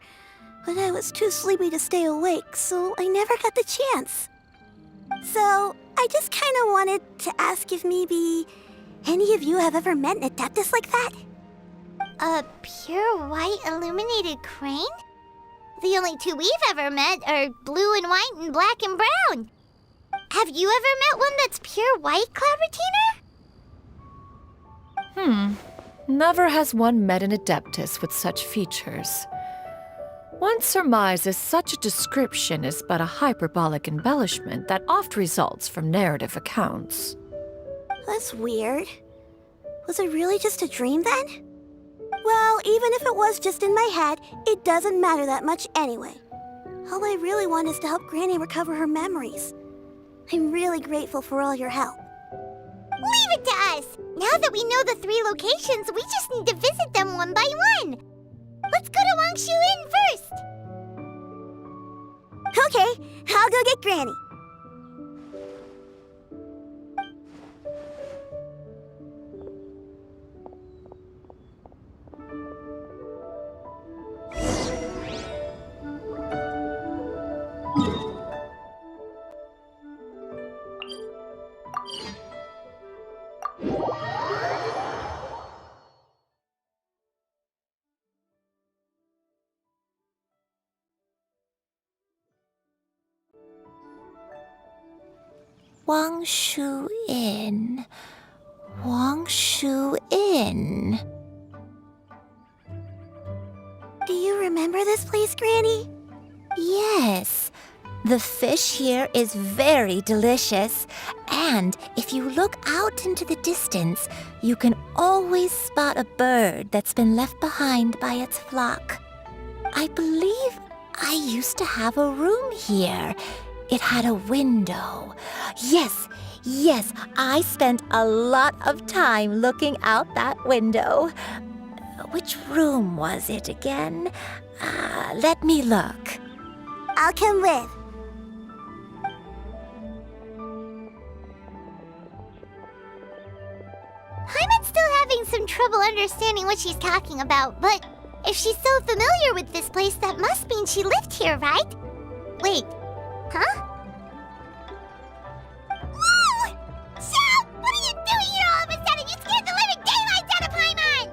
but I was too sleepy to stay awake, so I never got the chance. So I just kind of wanted to ask if maybe any of you have ever met an Adeptus like that? A pure white illuminated crane? The only two we've ever met are blue and white and black and brown. Have you ever met one that's pure white, Cloud Retainer? Never has one met an adeptus with such features. One surmises such a description is but a hyperbolic embellishment that oft results from narrative accounts. That's weird. Was it really just a dream then? Well, even if it was just in my head, it doesn't matter that much anyway. All I really want is to help Granny recover her memories. I'm really grateful for all your help. Leave it to us! Now that we know the 3 locations, we just need to visit them one by one. Let's go to Wangshu Inn first. Okay, I'll go get Granny. Wangshu Inn. Wangshu Inn. Do you remember this place, Granny? Yes. The fish here is very delicious. And if you look out into the distance, you can always spot a bird that's been left behind by its flock. I believe I used to have a room here. It had a window. Yes, I spent a lot of time looking out that window. Which room was it again? Let me look. I'll come with. Paimon's still having some trouble understanding what she's talking about, but if she's so familiar with this place, that must mean she lived here, right? Wait, huh? Whoa! Shao! What are you doing here all of a sudden? You scared the living daylights out of Paimon!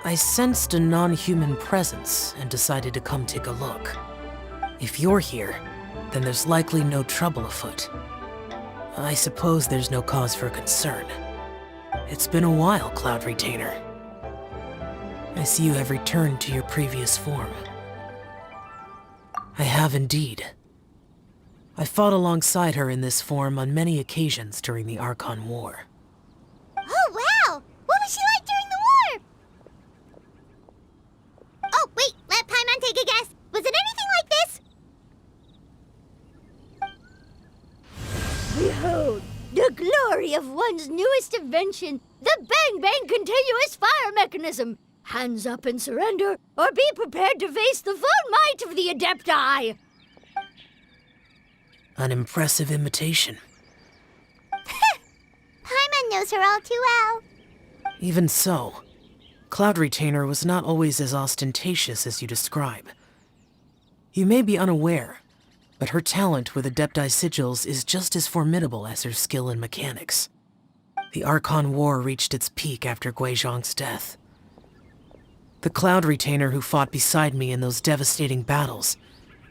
I sensed a non-human presence and decided to come take a look. If you're here, then there's likely no trouble afoot. I suppose there's no cause for concern. It's been a while, Cloud Retainer. I see you have returned to your previous form. I have indeed. I fought alongside her in this form on many occasions during the Archon War. Oh, wow! What was she like during the war? Oh, wait, let Paimon take a guess. Was it anything like this? Behold, the glory of one's newest invention, the Bang Bang Continuous Fire Mechanism. Hands up and surrender, or be prepared to face the full might of the Adepti. An impressive imitation. Paimon knows her all too well. Even so, Cloud Retainer was not always as ostentatious as you describe. You may be unaware, but her talent with Adepti sigils is just as formidable as her skill in mechanics. The Archon War reached its peak after Guizhong's death. The Cloud Retainer who fought beside me in those devastating battles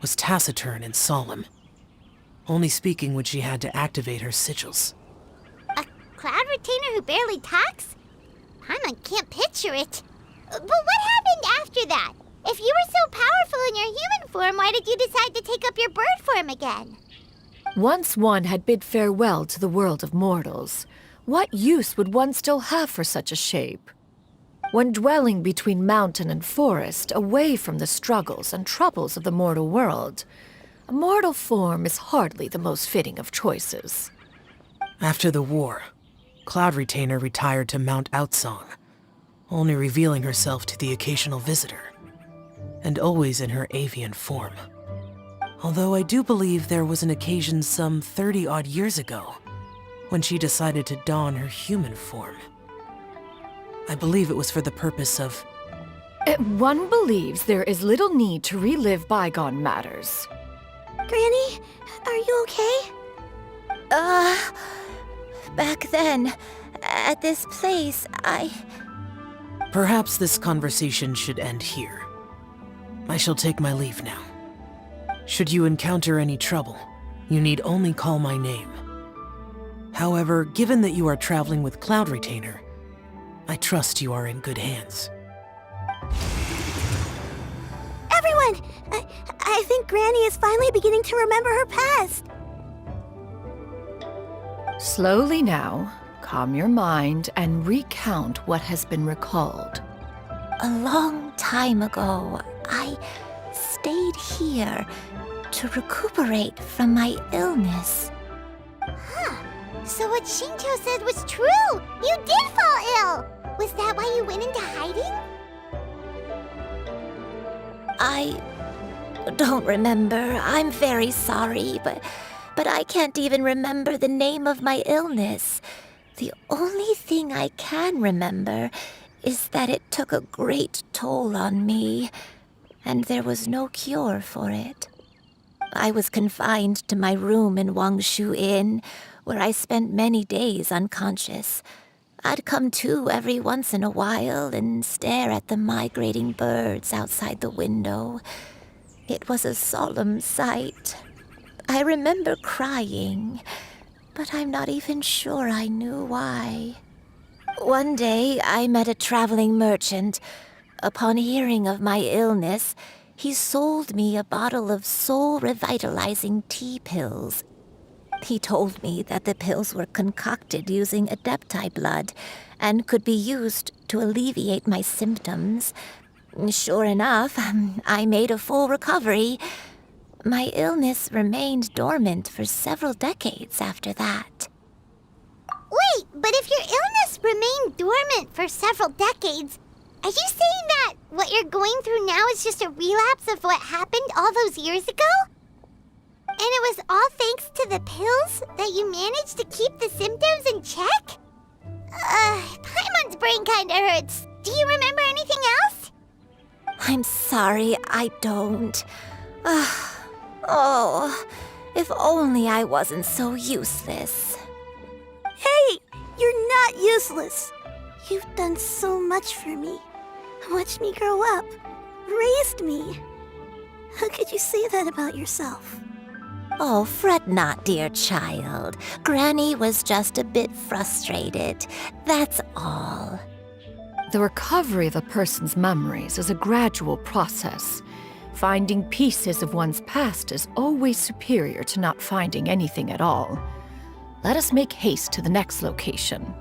was taciturn and solemn, only speaking when she had to activate her sigils. A Cloud Retainer who barely talks? Paimon can't picture it. But what happened after that? If you were so powerful in your human form, why did you decide to take up your bird form again? Once one had bid farewell to the world of mortals, what use would one still have for such a shape? When dwelling between mountain and forest, away from the struggles and troubles of the mortal world, a mortal form is hardly the most fitting of choices. After the war, Cloud Retainer retired to Mount Outsong, only revealing herself to the occasional visitor, and always in her avian form. Although I do believe there was an occasion some 30-odd years ago when she decided to don her human form. I believe it was for the purpose of... One believes there is little need to relive bygone matters. Granny, are you okay? Back then, at this place, Perhaps this conversation should end here. I shall take my leave now. Should you encounter any trouble, you need only call my name. However, given that you are traveling with Cloud Retainer, I trust you are in good hands. Everyone! I think Granny is finally beginning to remember her past. Slowly now, calm your mind and recount what has been recalled. A long time ago, I stayed here to recuperate from my illness. Huh. So what Shinto said was true! You did fall ill! Was that why you went into hiding? I don't remember. I'm very sorry, but I can't even remember the name of my illness. The only thing I can remember is that it took a great toll on me, and there was no cure for it. I was confined to my room in Wangshu Inn, where I spent many days unconscious. I'd come to every once in a while and stare at the migrating birds outside the window. It was a solemn sight. I remember crying, but I'm not even sure I knew why. One day, I met a traveling merchant. Upon hearing of my illness, he sold me a bottle of soul-revitalizing tea pills. He told me that the pills were concocted using Adepti blood and could be used to alleviate my symptoms. Sure enough, I made a full recovery. My illness remained dormant for several decades after that. Wait, but if your illness remained dormant for several decades, are you saying that what you're going through now is just a relapse of what happened all those years ago? And it was all thanks to the pills that you managed to keep the symptoms in check? Paimon's brain kinda hurts. Do you remember anything else? I'm sorry, I don't. Oh, if only I wasn't so useless. Hey, you're not useless. You've done so much for me. Watched me grow up. Raised me. How could you say that about yourself? Oh, fret not, dear child. Granny was just a bit frustrated. That's all. The recovery of a person's memories is a gradual process. Finding pieces of one's past is always superior to not finding anything at all. Let us make haste to the next location.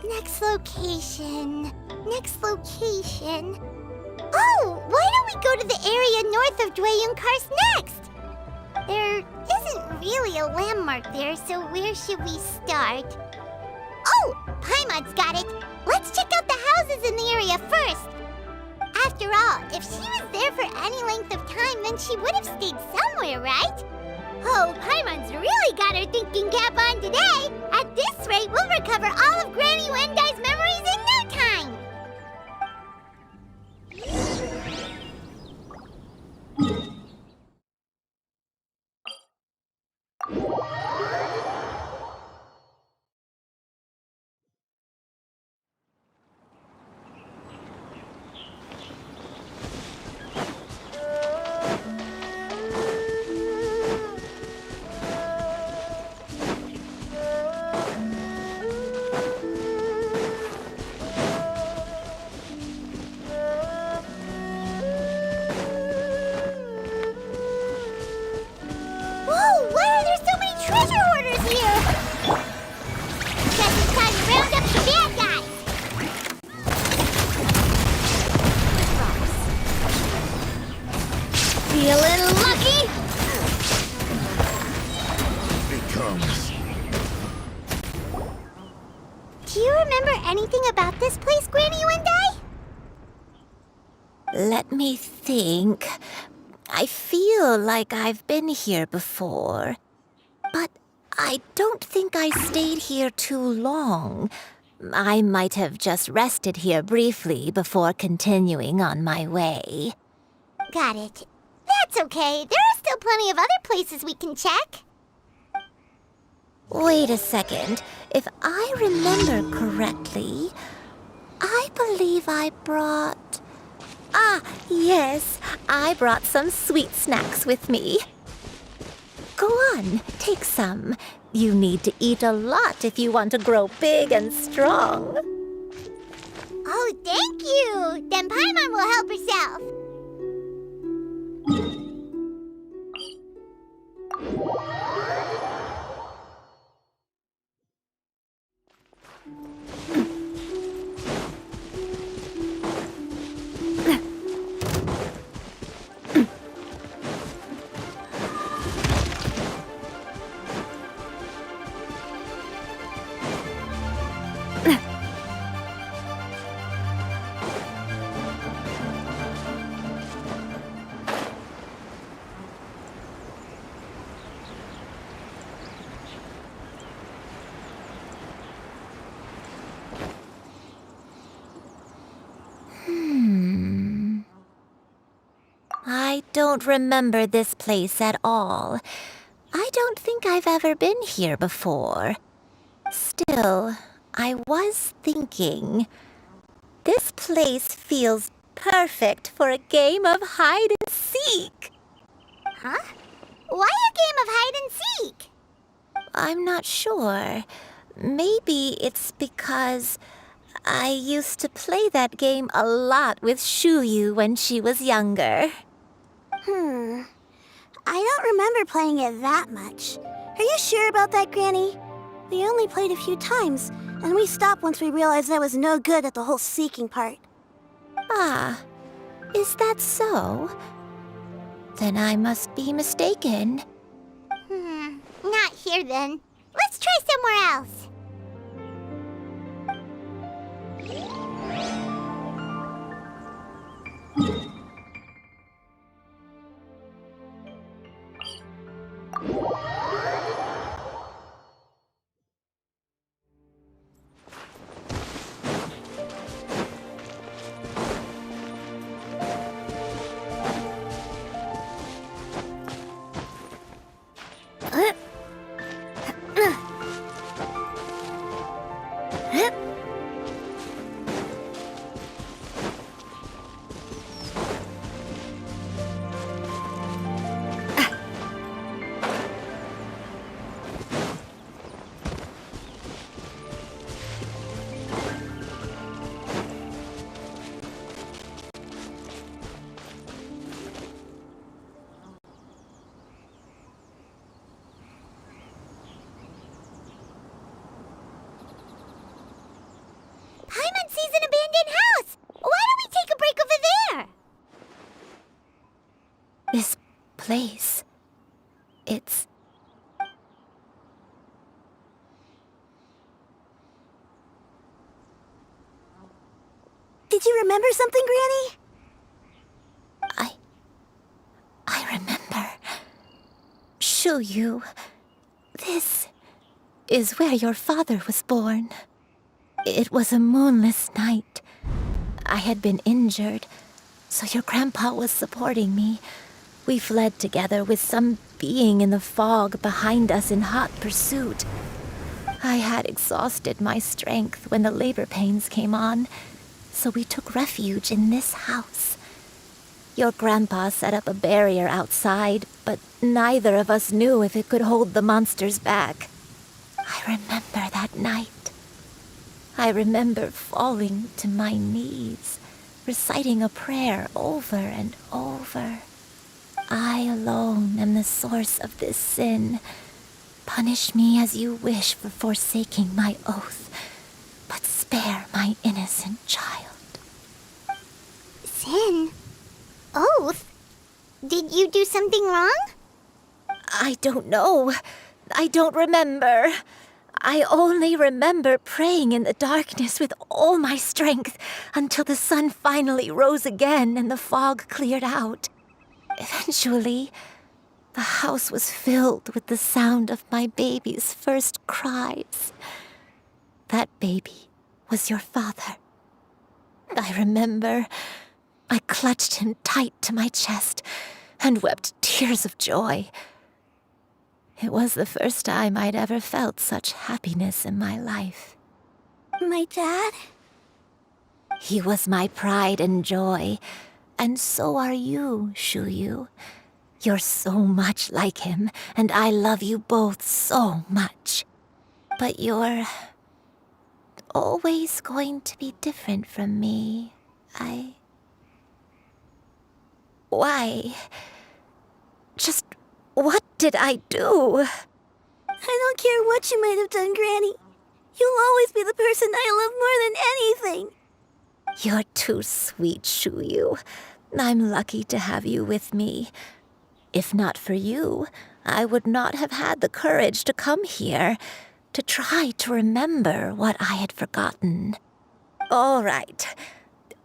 Next location. Next location. Oh, why don't we go to the area north of Dwayun Karst next? There isn't really a landmark there, so where should we start? Oh, Paimon's got it. Let's check out the houses in the area first. After all, if she was there for any length of time, then she would have stayed somewhere, right? Oh, Paimon's really got her thinking cap on today. At this rate, we'll recover all of Granny Wendai's memories in no time. Feeling lucky? Do you remember anything about this place, Granny Wendai? Let me think. I feel like I've been here before, but I don't think I stayed here too long. I might have just rested here briefly before continuing on my way. Got it. That's okay. There are still plenty of other places we can check. Wait a second. If I remember correctly, I believe I brought... Ah, yes. I brought some sweet snacks with me. Go on, take some. You need to eat a lot if you want to grow big and strong. Oh, thank you. Then Paimon will help herself. don't remember this place at all. I don't think I've ever been here before. Still, I was thinking, this place feels perfect for a game of hide and seek. Huh? Why a game of hide and seek? I'm not sure. Maybe it's because I used to play that game a lot with Xianyun when she was younger. I don't remember playing it that much. Are you sure about that, Granny? We only played a few times, and we stopped once we realized I was no good at the whole seeking part. Ah, is that so? Then I must be mistaken. Not here then. Let's try somewhere else. Paimon sees an abandoned house! Why don't we take a break over there? This place... it's... Did you remember something, Granny? I remember. Xianyun, this is where your father was born. It was a moonless night. I had been injured, so your grandpa was supporting me. We fled together with some being in the fog behind us in hot pursuit. I had exhausted my strength when the labor pains came on, so we took refuge in this house. Your grandpa set up a barrier outside, but neither of us knew if it could hold the monsters back. I remember that night. I remember falling to my knees, reciting a prayer over and over. I alone am the source of this sin. Punish me as you wish for forsaking my oath, but spare my innocent child. Sin? Oath? Did you do something wrong? I don't know. I don't remember. I only remember praying in the darkness with all my strength until the sun finally rose again and the fog cleared out. Eventually, the house was filled with the sound of my baby's first cries. That baby was your father. I remember I clutched him tight to my chest and wept tears of joy. It was the first time I'd ever felt such happiness in my life. My dad? He was my pride and joy, and so are you, Xianyun. You're so much like him, and I love you both so much. But you're always going to be different from me. Why? Just what did I do? I don't care what you might have done, Granny. You'll always be the person I love more than anything. You're too sweet, Xianyun. I'm lucky to have you with me. If not for you, I would not have had the courage to come here, to try to remember what I had forgotten. All right,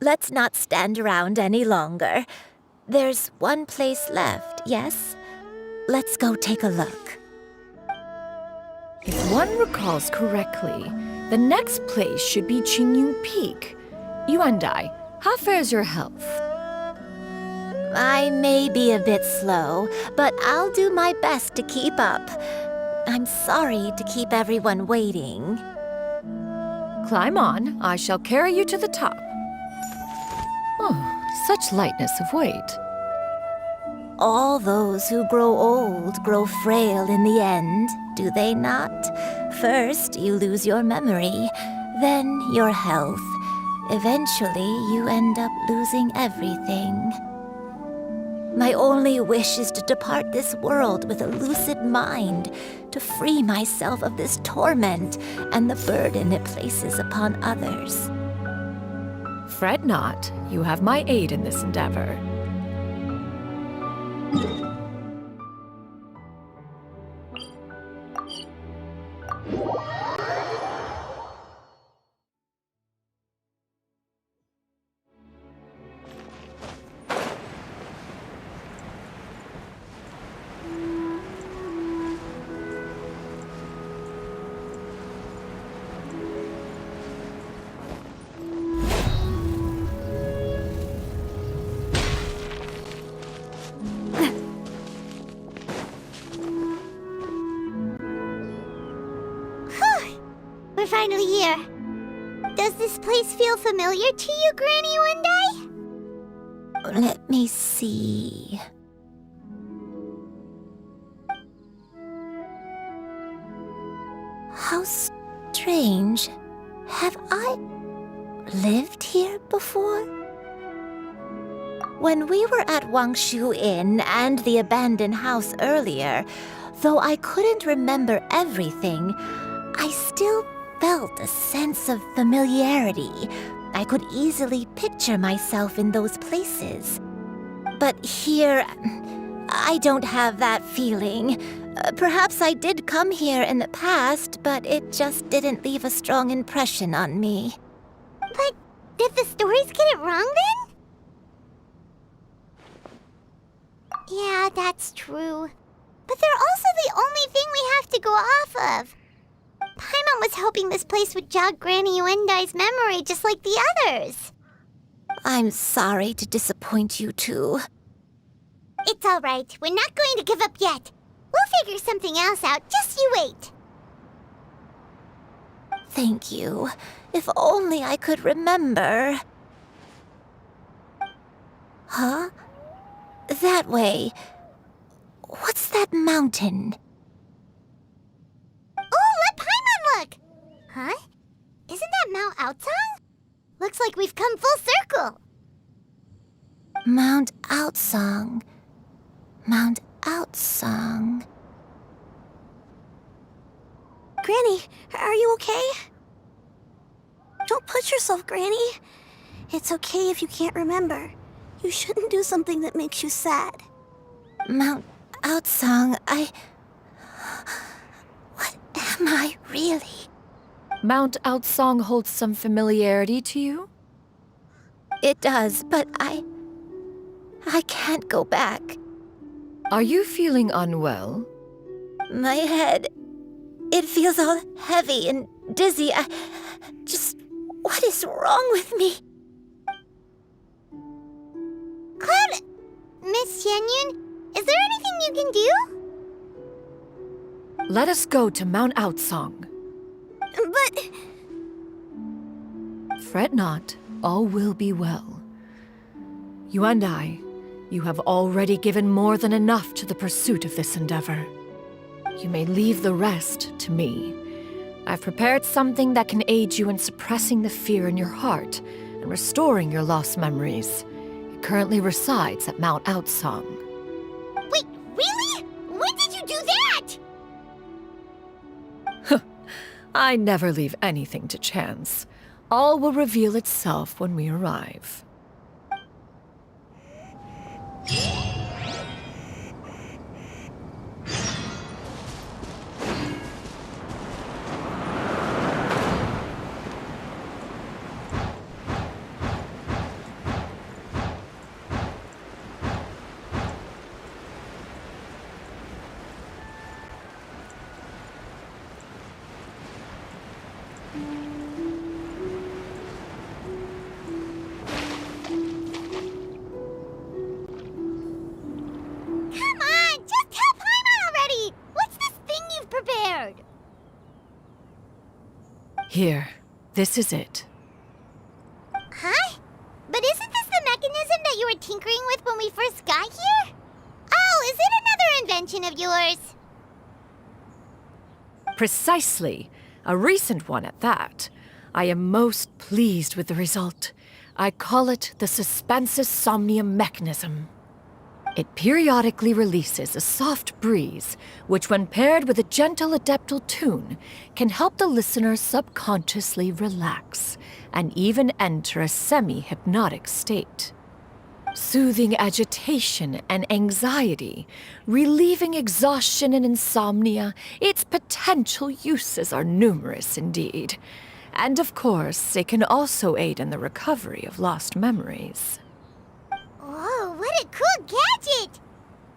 let's not stand around any longer. There's one place left, yes? Let's go take a look. If one recalls correctly, the next place should be Xianyun Peak. Yuandai, how fares your health? I may be a bit slow, but I'll do my best to keep up. I'm sorry to keep everyone waiting. Climb on. I shall carry you to the top. Oh, such lightness of weight. All those who grow old grow frail in the end, do they not? First, you lose your memory, then your health. Eventually, you end up losing everything. My only wish is to depart this world with a lucid mind, to free myself of this torment and the burden it places upon others. Fret not. You have my aid in this endeavor. We're finally here. Does this place feel familiar to you, Granny Wendai? Let me see. How strange. Have I lived here before? When we were at Wangshu Inn and the abandoned house earlier, though I couldn't remember everything, I still felt a sense of familiarity. I could easily picture myself in those places. But here, I don't have that feeling. Perhaps I did come here in the past, but it just didn't leave a strong impression on me. But did the stories get it wrong then? Yeah, that's true. But they're also the only thing we have to go off of. Paimon was hoping this place would jog Granny Wendai's memory just like the others. I'm sorry to disappoint you too. It's all right. We're not going to give up yet. We'll figure something else out. Just you wait. Thank you. If only I could remember. Huh? That way. What's that mountain? Oh, let Paimon look! Huh? Isn't that Mount Outsong? Looks like we've come full circle. Mount Outsong. Mount Outsong. Granny, are you okay? Don't push yourself, Granny. It's okay if you can't remember. You shouldn't do something that makes you sad. Mount Outsong, What am I really? Mount Outsong holds some familiarity to you? It does, but I can't go back. Are you feeling unwell? My head, it feels all heavy and dizzy. What is wrong with me? Cloud, Miss Xianyun, is there anything you can do? Let us go to Mount Outsong. But... Fret not, all will be well. You and I, you have already given more than enough to the pursuit of this endeavor. You may leave the rest to me. I've prepared something that can aid you in suppressing the fear in your heart and restoring your lost memories. It currently resides at Mount Outsong. Wait, really? When did you do that? I never leave anything to chance. All will reveal itself when we arrive. Here, this is it. Huh? But isn't this the mechanism that you were tinkering with when we first got here? Oh, is it another invention of yours? Precisely. A recent one at that. I am most pleased with the result. I call it the Suspensus Somnium mechanism. It periodically releases a soft breeze, which when paired with a gentle adeptal tune, can help the listener subconsciously relax and even enter a semi-hypnotic state. Soothing agitation and anxiety, relieving exhaustion and insomnia, its potential uses are numerous indeed. And of course, it can also aid in the recovery of lost memories. Whoa, what a cool gadget!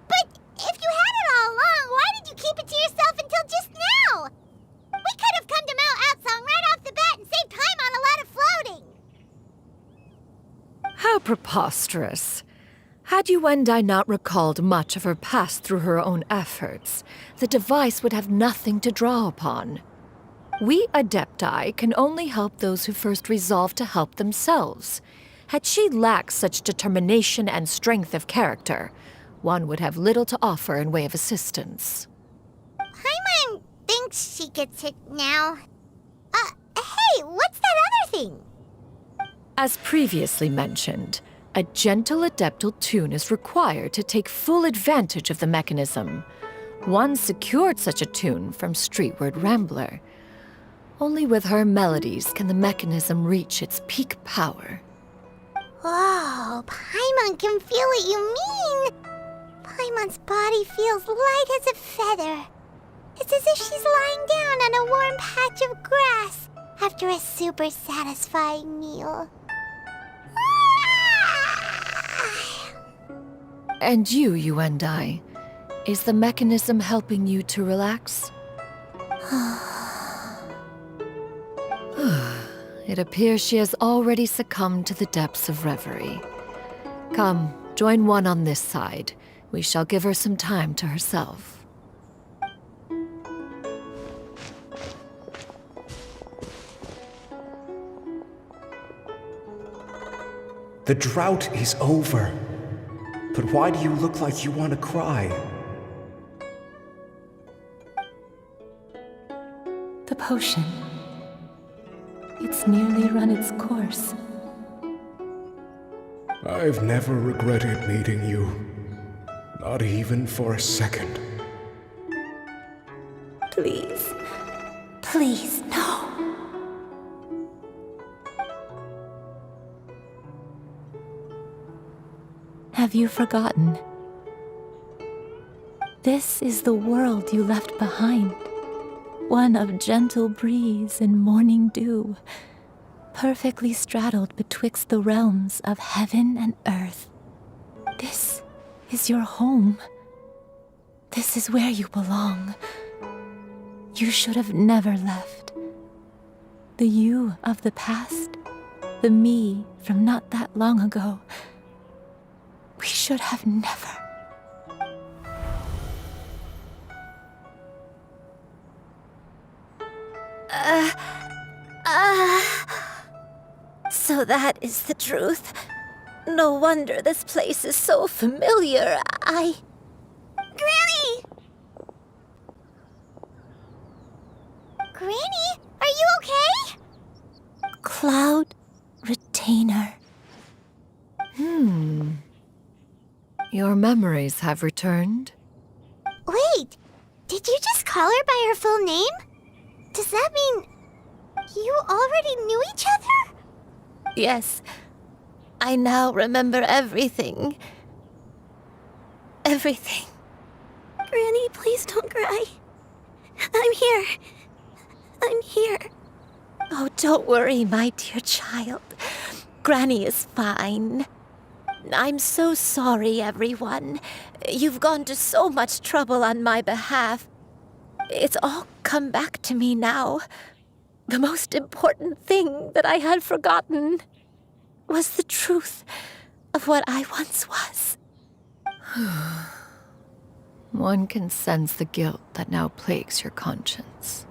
But if you had it all along, why did you keep it to yourself until just now? We could have come to Mount Outsong right off the bat and saved time on a lot of floating. How preposterous. Had Yuendai not recalled much of her past through her own efforts, the device would have nothing to draw upon. We Adepti can only help those who first resolve to help themselves. Had she lacked such determination and strength of character, one would have little to offer in way of assistance. Paimon thinks she gets it now. Hey, what's that other thing? As previously mentioned, a gentle adeptal tune is required to take full advantage of the mechanism. One secured such a tune from Streetward Rambler. Only with her melodies can the mechanism reach its peak power. Whoa, Paimon can feel what you mean. Paimon's body feels light as a feather. It's as if she's lying down on a warm patch of grass after a super satisfying meal. And you, Yuendai, is the mechanism helping you to relax? It appears she has already succumbed to the depths of reverie. Come, join one on this side. We shall give her some time to herself. The drought is over. But why do you look like you want to cry? The potion. It's nearly run its course. I've never regretted meeting you. Not even for a second. Please. Please, no. Have you forgotten? This is the world you left behind. One of gentle breeze and morning dew, perfectly straddled betwixt the realms of heaven and earth. This is your home. This is where you belong. You should have never left. The you of the past, the me from not that long ago, we should have never. So that is the truth. No wonder this place is so familiar. Granny! Granny, are you okay? Cloud Retainer. Your memories have returned? Wait, did you just call her by her full name? Does that mean you already knew each other? Yes. I now remember everything. Everything. Granny, please don't cry. I'm here. I'm here. Oh, don't worry, my dear child. Granny is fine. I'm so sorry, everyone. You've gone to so much trouble on my behalf. It's all come back to me now. The most important thing that I had forgotten was the truth of what I once was. One can sense the guilt that now plagues your conscience.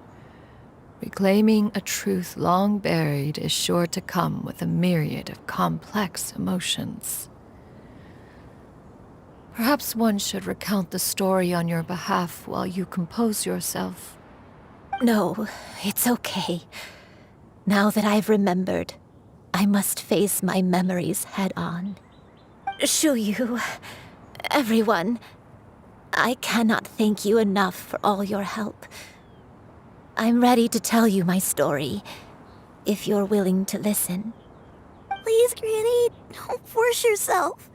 Reclaiming a truth long buried is sure to come with a myriad of complex emotions. Perhaps one should recount the story on your behalf while you compose yourself. No, it's okay. Now that I've remembered, I must face my memories head on. Xianyun, everyone, I cannot thank you enough for all your help. I'm ready to tell you my story, if you're willing to listen. Please, Granny, don't force yourself.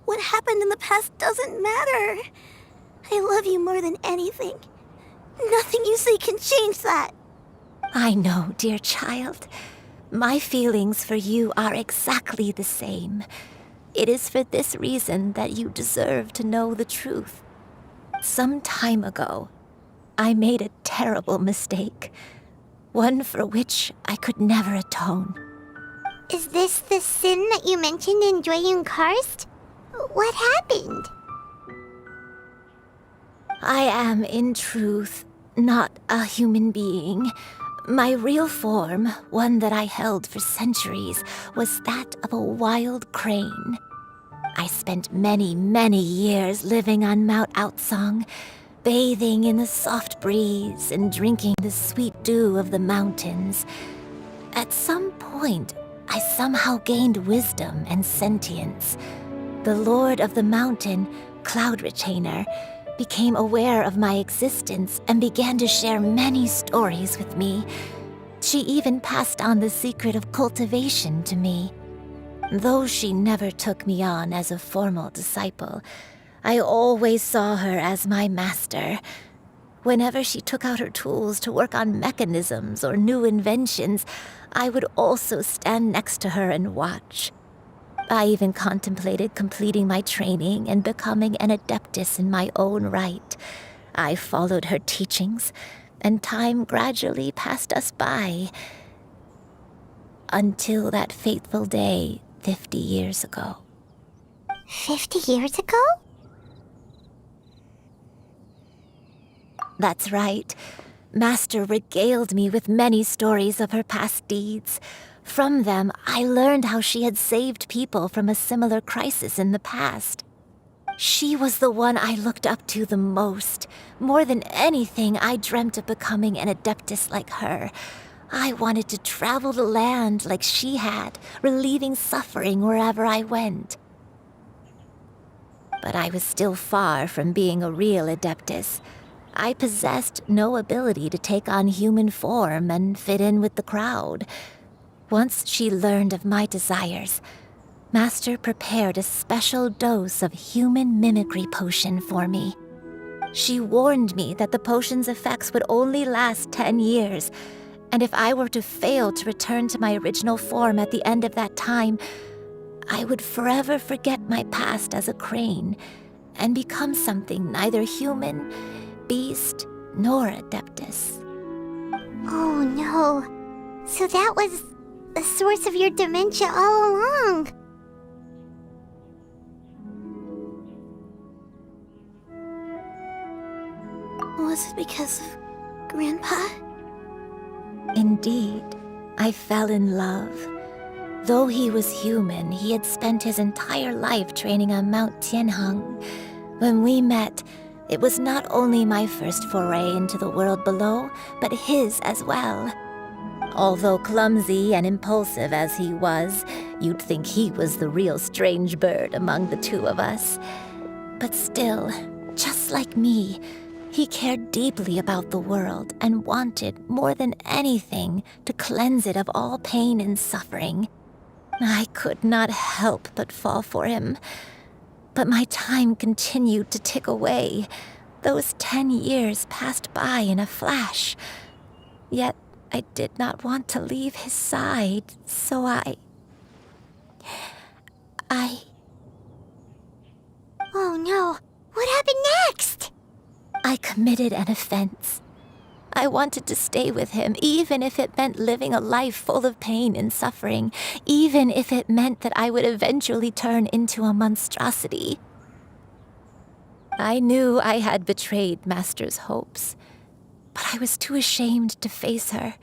What happened in the past doesn't matter. I love you more than anything. Nothing you say can change that. I know, dear child. My feelings for you are exactly the same. It is for this reason that you deserve to know the truth. Some time ago, I made a terrible mistake. One for which I could never atone. Is this the sin that you mentioned in Xianyun Karst? What happened? I am, in truth, not a human being. My real form, one that I held for centuries, was that of a wild crane. I spent many, many years living on Mount Outsong, bathing in the soft breeze and drinking the sweet dew of the mountains. At some point, I somehow gained wisdom and sentience. The Lord of the Mountain, Cloud Retainer, became aware of my existence and began to share many stories with me. She even passed on the secret of cultivation to me. Though she never took me on as a formal disciple, I always saw her as my master. Whenever she took out her tools to work on mechanisms or new inventions, I would also stand next to her and watch. I even contemplated completing my training and becoming an adeptus in my own right. I followed her teachings, and time gradually passed us by. Until that fateful day 50 years ago. 50 years ago? That's right. Master regaled me with many stories of her past deeds. From them, I learned how she had saved people from a similar crisis in the past. She was the one I looked up to the most. More than anything, I dreamt of becoming an adeptus like her. I wanted to travel the land like she had, relieving suffering wherever I went. But I was still far from being a real adeptus. I possessed no ability to take on human form and fit in with the crowd. Once she learned of my desires, Master prepared a special dose of human mimicry potion for me. She warned me that the potion's effects would only last 10 years, and if I were to fail to return to my original form at the end of that time, I would forever forget my past as a crane and become something neither human, beast, nor adeptus. Oh no. So that was the source of your dementia all along. Was it because of Grandpa? Indeed, I fell in love. Though he was human, he had spent his entire life training on Mount Tianheng. When we met, it was not only my first foray into the world below, but his as well. Although clumsy and impulsive as he was, you'd think he was the real strange bird among the two of us. But still, just like me, he cared deeply about the world and wanted, more than anything, to cleanse it of all pain and suffering. I could not help but fall for him. But my time continued to tick away. Those 10 years passed by in a flash. Yet I did not want to leave his side, so I... Oh no, what happened next? I committed an offense. I wanted to stay with him, even if it meant living a life full of pain and suffering, even if it meant that I would eventually turn into a monstrosity. I knew I had betrayed Master's hopes, but I was too ashamed to face her.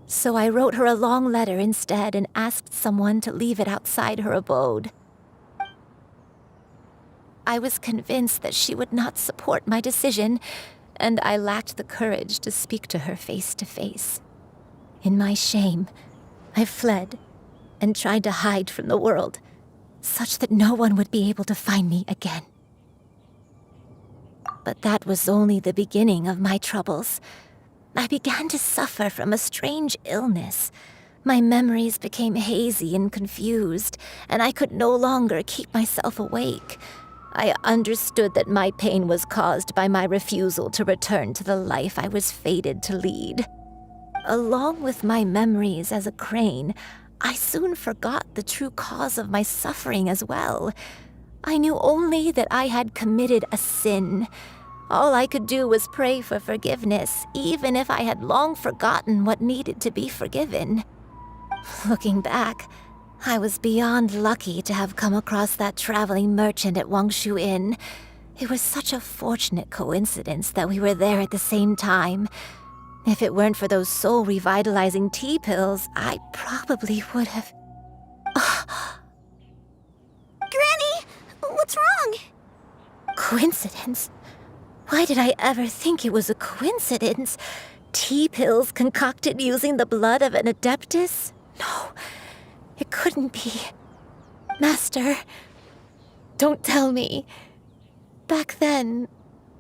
So I wrote her a long letter instead and asked someone to leave it outside her abode. I was convinced that she would not support my decision, and I lacked the courage to speak to her face to face. In my shame, I fled and tried to hide from the world, such that no one would be able to find me again. But that was only the beginning of my troubles. I began to suffer from a strange illness. My memories became hazy and confused, and I could no longer keep myself awake. I understood that my pain was caused by my refusal to return to the life I was fated to lead. Along with my memories as a crane, I soon forgot the true cause of my suffering as well. I knew only that I had committed a sin. All I could do was pray for forgiveness, even if I had long forgotten what needed to be forgiven. Looking back, I was beyond lucky to have come across that traveling merchant at Wangshu Inn. It was such a fortunate coincidence that we were there at the same time. If it weren't for those soul-revitalizing tea pills, I probably would have... Granny! What's wrong? Coincidence? Why did I ever think it was a coincidence? Tea pills concocted using the blood of an adeptus? No, it couldn't be. Master, don't tell me. Back then,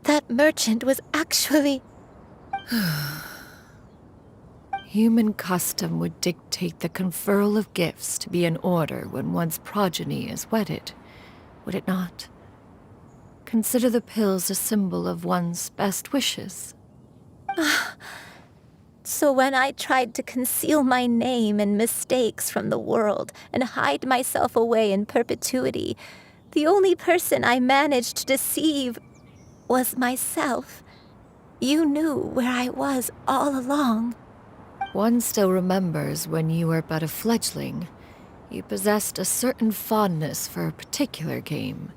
that merchant was actually... Human custom would dictate the conferral of gifts to be in order when one's progeny is wedded, would it not? Consider the pills a symbol of one's best wishes. So when I tried to conceal my name and mistakes from the world and hide myself away in perpetuity, the only person I managed to deceive was myself. You knew where I was all along. One still remembers when you were but a fledgling. You possessed a certain fondness for a particular game.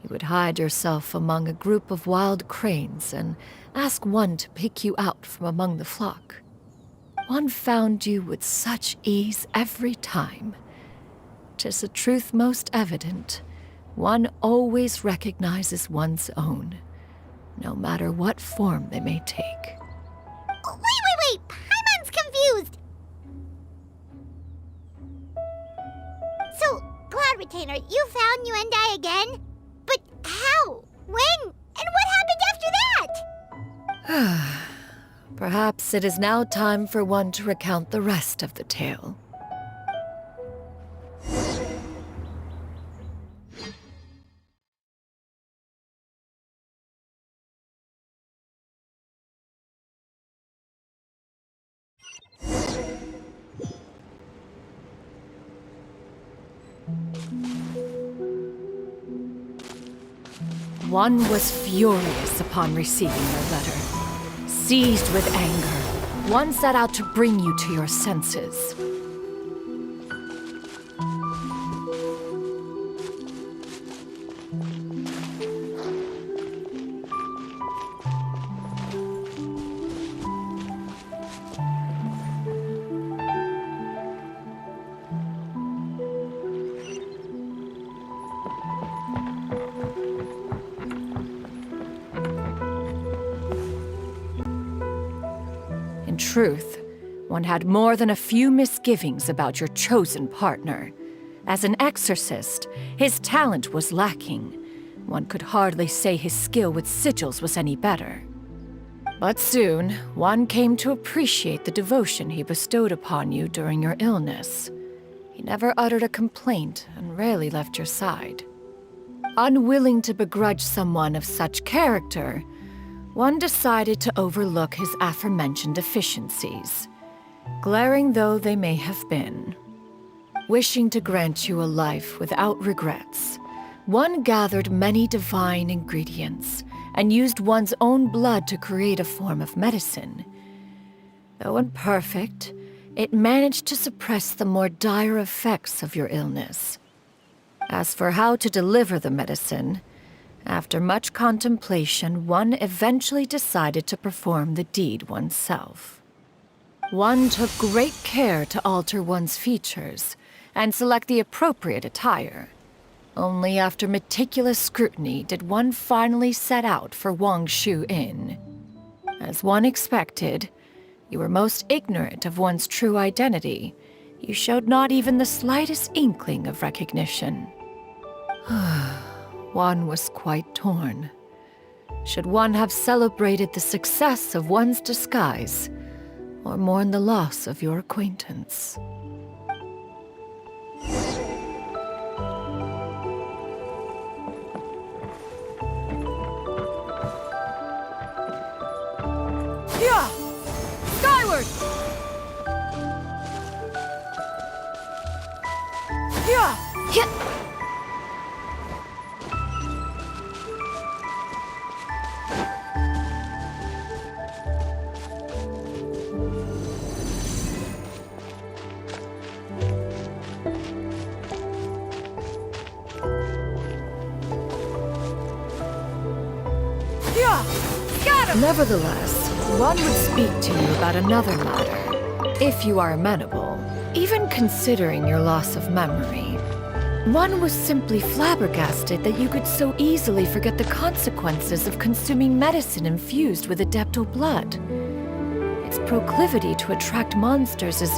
You would hide yourself among a group of wild cranes and ask one to pick you out from among the flock. One found you with such ease every time. 'Tis a truth most evident. One always recognizes one's own, no matter what form they may take. Wait! Paimon's confused! So, Cloud Retainer, you found Yuendai again? But how? When? And what happened after that? Perhaps it is now time for one to recount the rest of the tale. One was furious upon receiving your letter. Seized with anger, one set out to bring you to your senses. In truth, one had more than a few misgivings about your chosen partner. As an exorcist, his talent was lacking. One could hardly say his skill with sigils was any better. But soon, one came to appreciate the devotion he bestowed upon you during your illness. He never uttered a complaint and rarely left your side. Unwilling to begrudge someone of such character, one decided to overlook his aforementioned deficiencies, glaring though they may have been. Wishing to grant you a life without regrets, one gathered many divine ingredients and used one's own blood to create a form of medicine. Though imperfect, it managed to suppress the more dire effects of your illness. As for how to deliver the medicine, After much contemplation, one eventually decided to perform the deed oneself. One took great care to alter one's features and select the appropriate attire. Only after meticulous scrutiny did one finally set out for Wangshu Inn. As one expected, you were most ignorant of one's true identity. You showed not even the slightest inkling of recognition. One was quite torn. Should one have celebrated the success of one's disguise, or mourn the loss of your acquaintance? Yeah! Skyward! Yeah! Nevertheless, one would speak to you about another matter, if you are amenable. Even considering your loss of memory, one was simply flabbergasted that you could so easily forget the consequences of consuming medicine infused with adeptal blood. Its proclivity to attract monsters is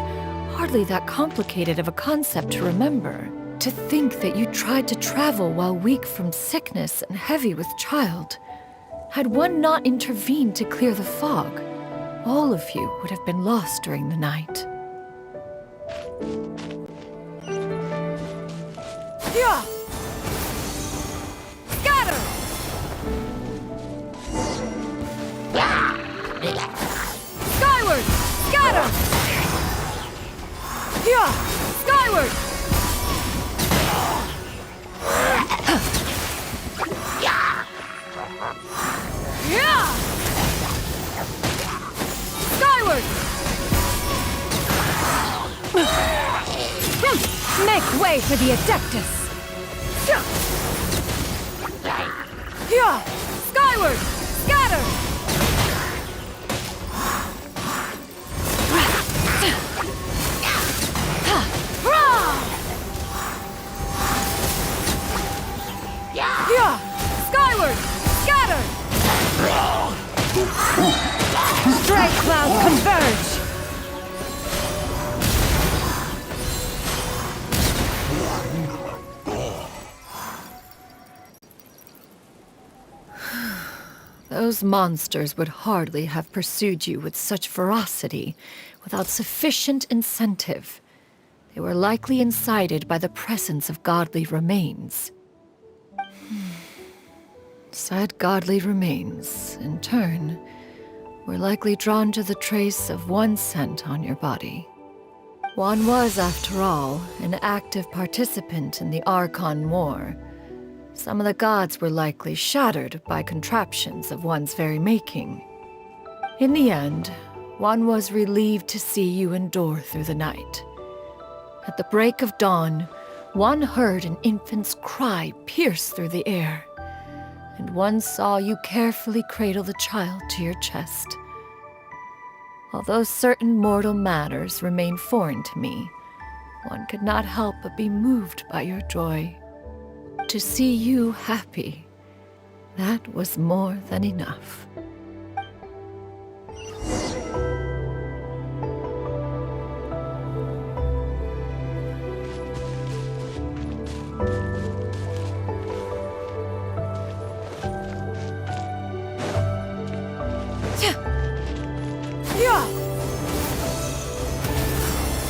hardly that complicated of a concept to remember. To think that you tried to travel while weak from sickness and heavy with child. Had one not intervened to clear the fog, all of you would have been lost during the night. Yeah! Scatter! Skyward! Scatter! Yeah! Skyward! Yeah! Skyward! Make way for the Adeptus! Yeah! Skyward! Scatter! Yeah! Skyward! Scatter! Stray clouds converge! Those monsters would hardly have pursued you with such ferocity without sufficient incentive. They were likely incited by the presence of godly remains. Said godly remains, in turn, were likely drawn to the trace of one scent on your body. One was, after all, an active participant in the Archon War. Some of the gods were likely shattered by contraptions of one's very making. In the end, one was relieved to see you endure through the night. At the break of dawn, one heard an infant's cry pierce through the air, and one saw you carefully cradle the child to your chest. Although certain mortal matters remain foreign to me, one could not help but be moved by your joy. To see you happy, that was more than enough.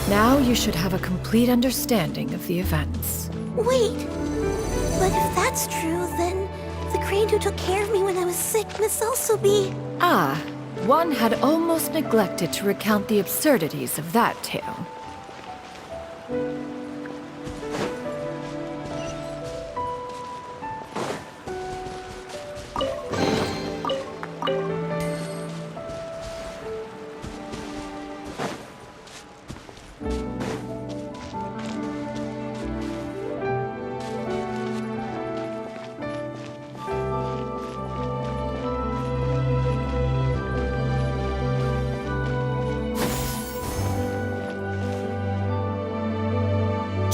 Now you should have a complete understanding of the events. Wait! But if that's true, then the crane who took care of me when I was sick must also be... Ah, one had almost neglected to recount the absurdities of that tale.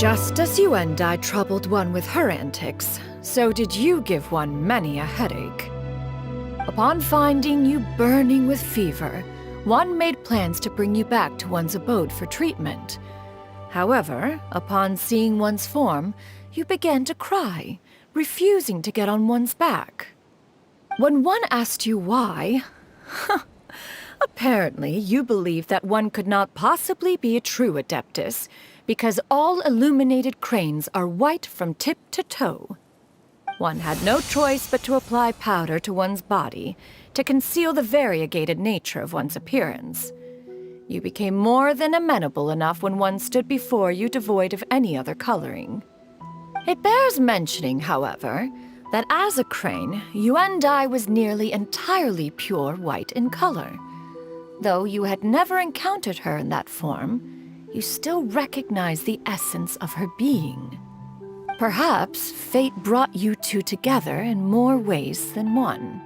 Just as you and I troubled one with her antics, so did you give one many a headache. Upon finding you burning with fever, one made plans to bring you back to one's abode for treatment. However, upon seeing one's form, you began to cry, refusing to get on one's back. When one asked you why, apparently you believed that one could not possibly be a true Adeptus, because all illuminated cranes are white from tip to toe. One had no choice but to apply powder to one's body to conceal the variegated nature of one's appearance. You became more than amenable enough when one stood before you devoid of any other coloring. It bears mentioning, however, that as a crane, Yuendai was nearly entirely pure white in color. Though you had never encountered her in that form, you still recognize the essence of her being. Perhaps fate brought you two together in more ways than one.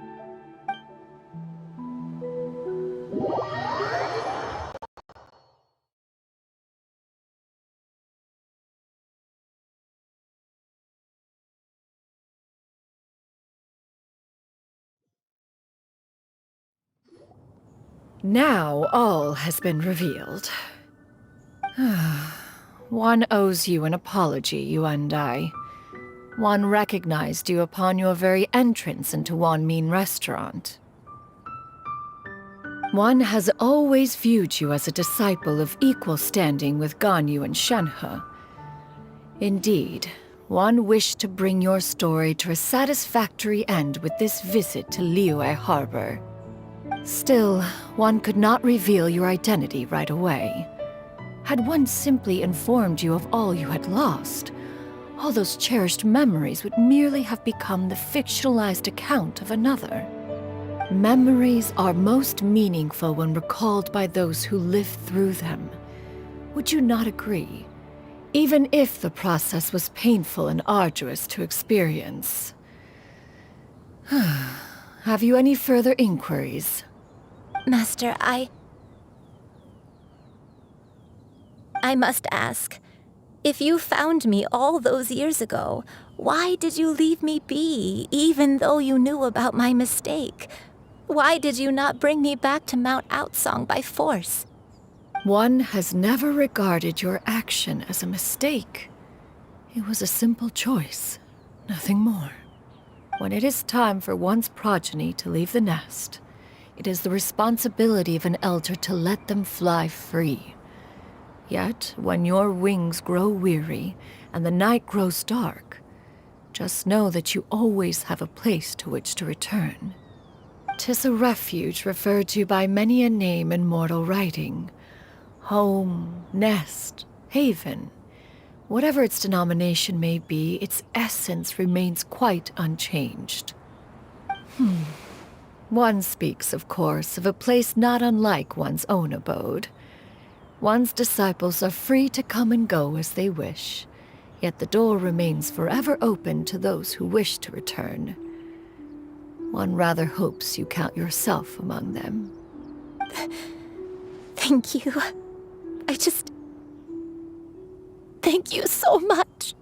Now all has been revealed. One owes you an apology, you and I. One recognized you upon your very entrance into Wanmin restaurant. One has always viewed you as a disciple of equal standing with Ganyu and Shenhe. Indeed, one wished to bring your story to a satisfactory end with this visit to Liyue Harbor. Still, one could not reveal your identity right away. Had one simply informed you of all you had lost, all those cherished memories would merely have become the fictionalized account of another. Memories are most meaningful when recalled by those who lived through them. Would you not agree? Even if the process was painful and arduous to experience. Have you any further inquiries? Master, I must ask. If you found me all those years ago, why did you leave me be, even though you knew about my mistake? Why did you not bring me back to Mount Outsong by force? One has never regarded your action as a mistake. It was a simple choice, nothing more. When it is time for one's progeny to leave the nest, it is the responsibility of an elder to let them fly free. Yet, when your wings grow weary and the night grows dark, just know that you always have a place to which to return. 'Tis a refuge referred to by many a name in mortal writing. Home, nest, haven. Whatever its denomination may be, its essence remains quite unchanged. One speaks, of course, of a place not unlike one's own abode. One's disciples are free to come and go as they wish, yet the door remains forever open to those who wish to return. One rather hopes you count yourself among them. Thank you. Thank you so much.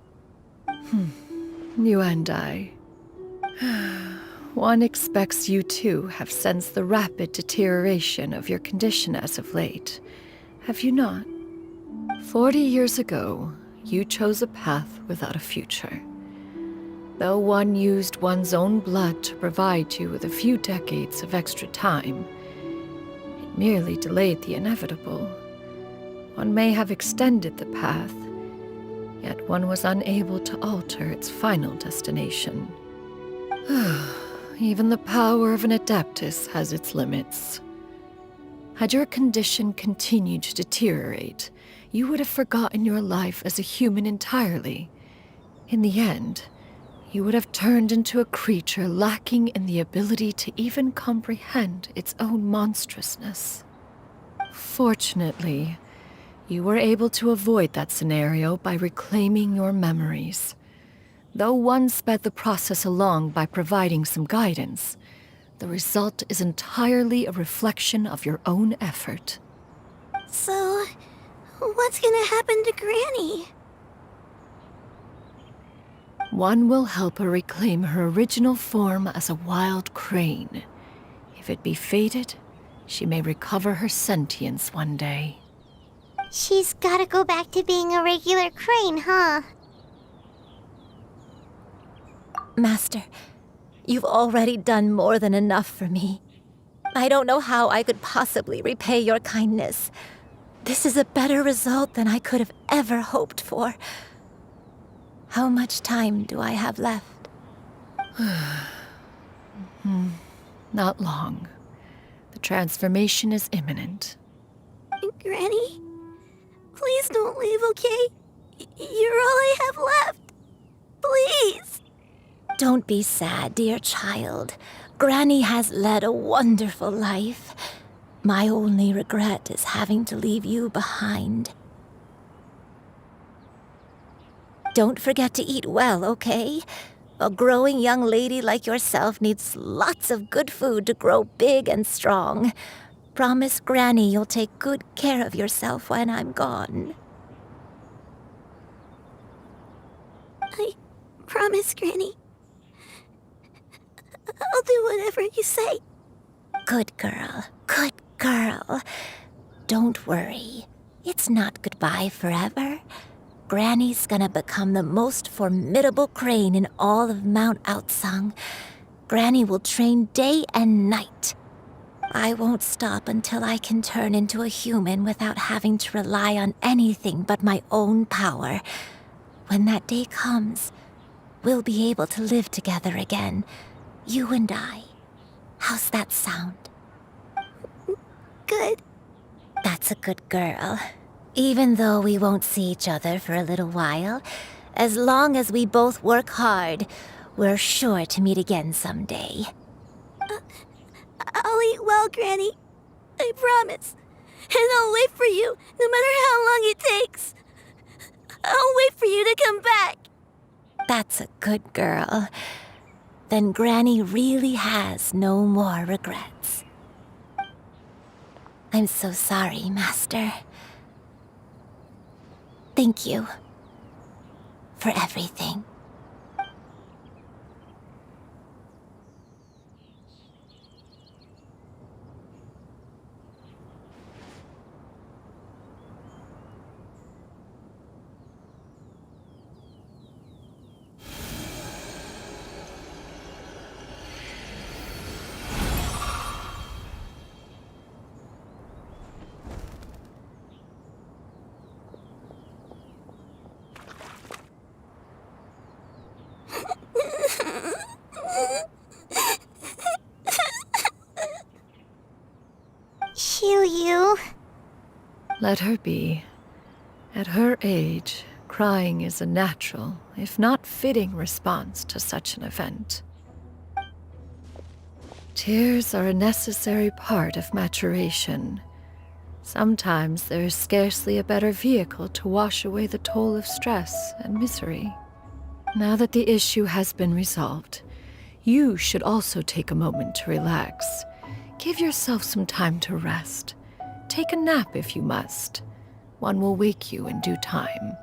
You and I. One expects you too have sensed the rapid deterioration of your condition as of late. Have you not? 40 years ago, you chose a path without a future. Though one used one's own blood to provide you with a few decades of extra time, it merely delayed the inevitable. One may have extended the path, yet one was unable to alter its final destination. Even the power of an Adeptus has its limits. Had your condition continued to deteriorate, you would have forgotten your life as a human entirely. In the end, you would have turned into a creature lacking in the ability to even comprehend its own monstrousness. Fortunately, you were able to avoid that scenario by reclaiming your memories. Though one sped the process along by providing some guidance, the result is entirely a reflection of your own effort. So, what's gonna happen to Granny? One will help her reclaim her original form as a wild crane. If it be fated, she may recover her sentience one day. She's gotta go back to being a regular crane, huh? Master, you've already done more than enough for me. I don't know how I could possibly repay your kindness. This is a better result than I could have ever hoped for. How much time do I have left? Not long. The transformation is imminent. Granny, please don't leave, okay? You're all I have left. Please. Don't be sad, dear child. Granny has led a wonderful life. My only regret is having to leave you behind. Don't forget to eat well, okay? A growing young lady like yourself needs lots of good food to grow big and strong. Promise Granny you'll take good care of yourself when I'm gone. I promise, Granny. I'll do whatever you say. Good girl. Good girl. Don't worry. It's not goodbye forever. Granny's gonna become the most formidable crane in all of Mount Outsung. Granny will train day and night. I won't stop until I can turn into a human without having to rely on anything but my own power. When that day comes, we'll be able to live together again. You and I. How's that sound? Good. That's a good girl. Even though we won't see each other for a little while, as long as we both work hard, we're sure to meet again someday. I'll eat well, Granny. I promise. And I'll wait for you, no matter how long it takes. I'll wait for you to come back. That's a good girl. Then Granny really has no more regrets. I'm so sorry, Master. Thank you for everything. Xianyun. Let her be. At her age, crying is a natural, if not fitting, response to such an event. Tears are a necessary part of maturation. Sometimes there is scarcely a better vehicle to wash away the toll of stress and misery. Now that the issue has been resolved, you should also take a moment to relax. Give yourself some time to rest. Take a nap if you must. One will wake you in due time.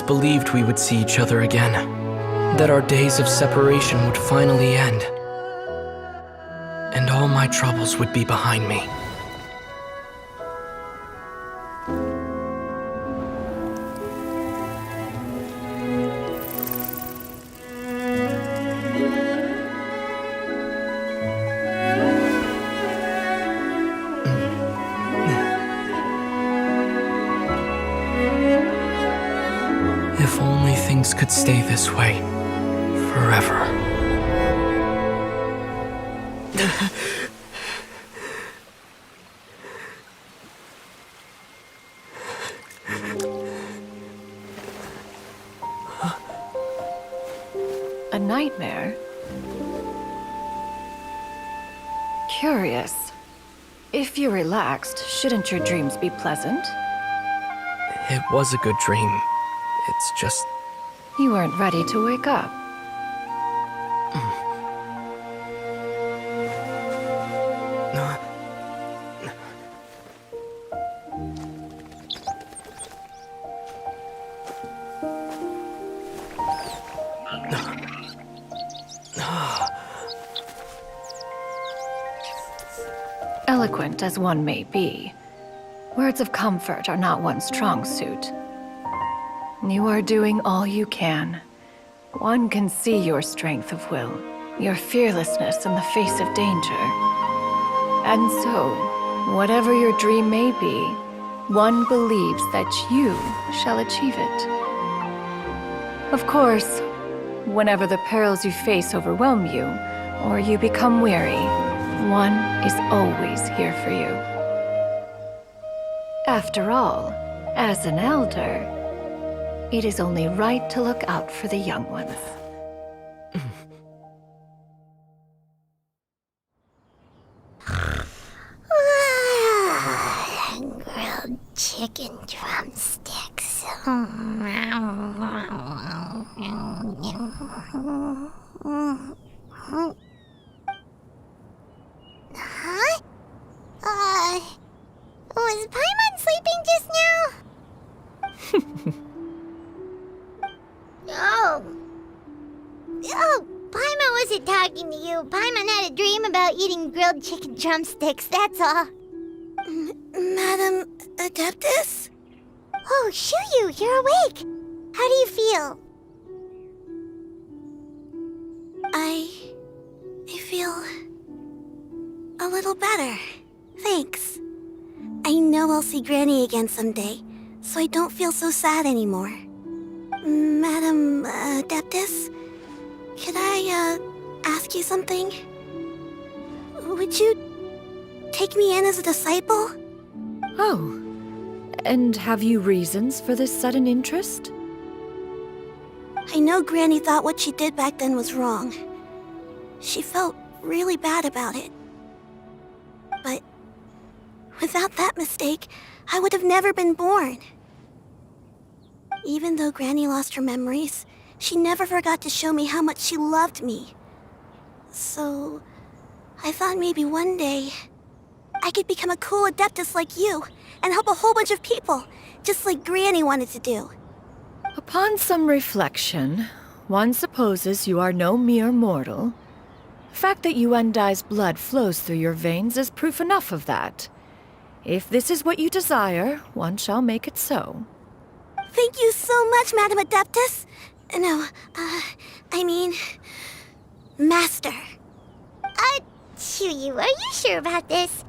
believed we would see each other again, that our days of separation would finally end, and all my troubles would be behind me. If only things could stay this way forever. A nightmare? Curious. If you're relaxed, shouldn't your dreams be pleasant? It was a good dream. It's just... You weren't ready to wake up. Eloquent as one may be, words of comfort are not one's strong suit. You are doing all you can. One can see your strength of will, your fearlessness in the face of danger. And so, whatever your dream may be, one believes that you shall achieve it. Of course, whenever the perils you face overwhelm you, or you become weary, one is always here for you. After all, as an elder, it is only right to look out for the young ones. Grilled chicken drumsticks. Huh? Was Paimon sleeping just now? Oh, Paimon wasn't talking to you. Paimon had a dream about eating grilled chicken drumsticks, that's all. Madam Adeptus? Oh, Xianyun, you're awake. How do you feel? I feel a little better. Thanks. I know I'll see Granny again someday, so I don't feel so sad anymore. Madam Adeptus, could I ask you something? Would you take me in as a disciple? Oh, and have you reasons for this sudden interest? I know Granny thought what she did back then was wrong. She felt really bad about it. But without that mistake, I would have never been born. Even though Granny lost her memories, she never forgot to show me how much she loved me. So, I thought maybe one day I could become a cool Adeptus like you and help a whole bunch of people, just like Granny wanted to do. Upon some reflection, one supposes you are no mere mortal. The fact that Yuendai's blood flows through your veins is proof enough of that. If this is what you desire, one shall make it so. Thank you so much, Madam Adeptus. No, I mean, Master. Xianyun, are you sure about this?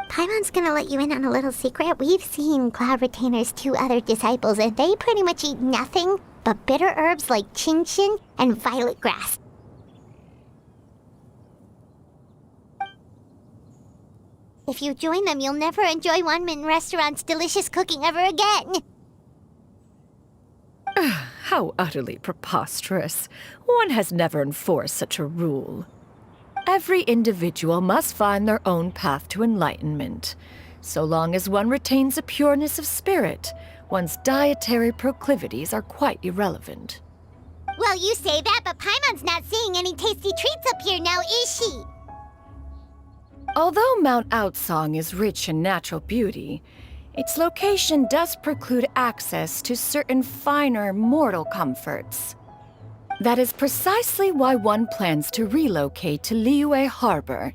Paimon's gonna let you in on a little secret. We've seen Cloud Retainer's 2 other disciples, and they pretty much eat nothing but bitter herbs like Xianyun and violet grass. If you join them, you'll never enjoy Wanmin Restaurant's delicious cooking ever again. How utterly preposterous. One has never enforced such a rule. Every individual must find their own path to enlightenment. So long as one retains a pureness of spirit, one's dietary proclivities are quite irrelevant. Well, you say that, but Paimon's not seeing any tasty treats up here now, is she? Although Mount Outsong is rich in natural beauty, Its location does preclude access to certain finer mortal comforts. That is precisely why one plans to relocate to Liyue Harbor.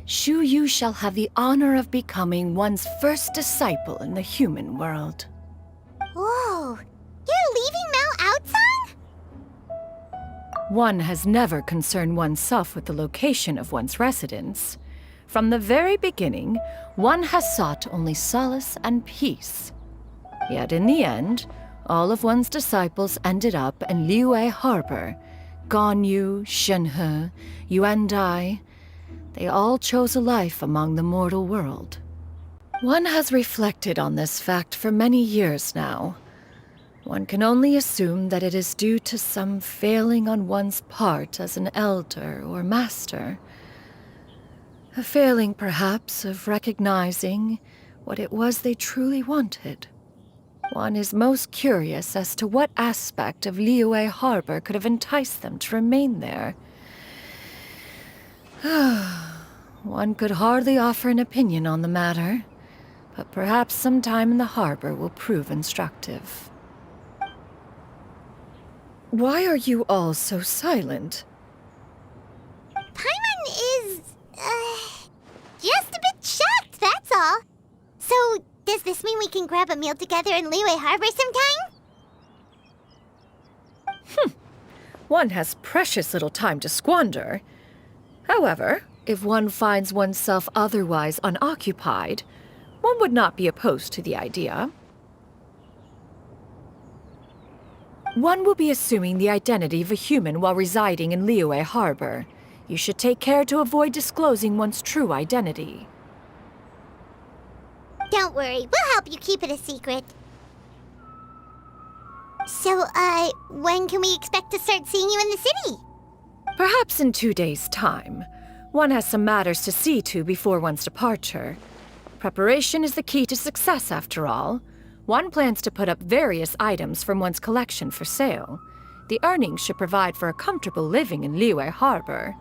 Shu Yu shall have the honor of becoming one's first disciple in the human world. Whoa! You're leaving Mao Outsang? One has never concerned oneself with the location of one's residence. From the very beginning, one has sought only solace and peace. Yet in the end, all of one's disciples ended up in Liyue Harbor. Ganyu, Shenhe, Yuandai, they all chose a life among the mortal world. One has reflected on this fact for many years now. One can only assume that it is due to some failing on one's part as an elder or master. A failing, perhaps, of recognizing what it was they truly wanted. One is most curious as to what aspect of Liyue Harbor could have enticed them to remain there. One could hardly offer an opinion on the matter, but perhaps some time in the harbor will prove instructive. Why are you all so silent? Paimon is, just a bit shocked, that's all. So, does this mean we can grab a meal together in Liyue Harbor sometime? One has precious little time to squander. However, if one finds oneself otherwise unoccupied, one would not be opposed to the idea. One will be assuming the identity of a human while residing in Liyue Harbor. You should take care to avoid disclosing one's true identity. Don't worry, we'll help you keep it a secret. So, when can we expect to start seeing you in the city? Perhaps in 2 days' time. One has some matters to see to before one's departure. Preparation is the key to success, after all. One plans to put up various items from one's collection for sale. The earnings should provide for a comfortable living in Liyue Harbor.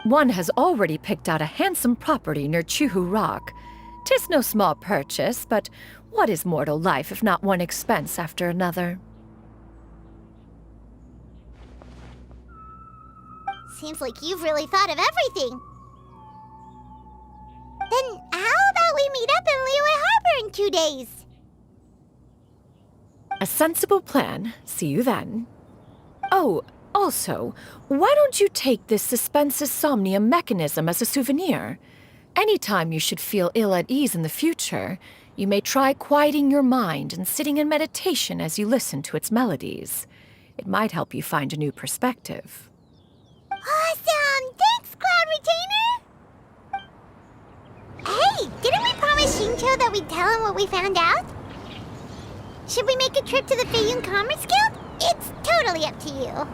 One has already picked out a handsome property near Chuhu Rock. 'Tis no small purchase, but what is mortal life if not one expense after another? Seems like you've really thought of everything. Then how about we meet up in Liyue Harbor in 2 days? A sensible plan. See you then. Oh, also, why don't you take this suspense somnium mechanism as a souvenir? Anytime you should feel ill at ease in the future, you may try quieting your mind and sitting in meditation as you listen to its melodies. It might help you find a new perspective. Awesome! Thanks, Cloud Retainer! Hey, didn't we promise Shincho that we'd tell him what we found out? Should we make a trip to the Xianyun Commerce Guild? It's totally up to you.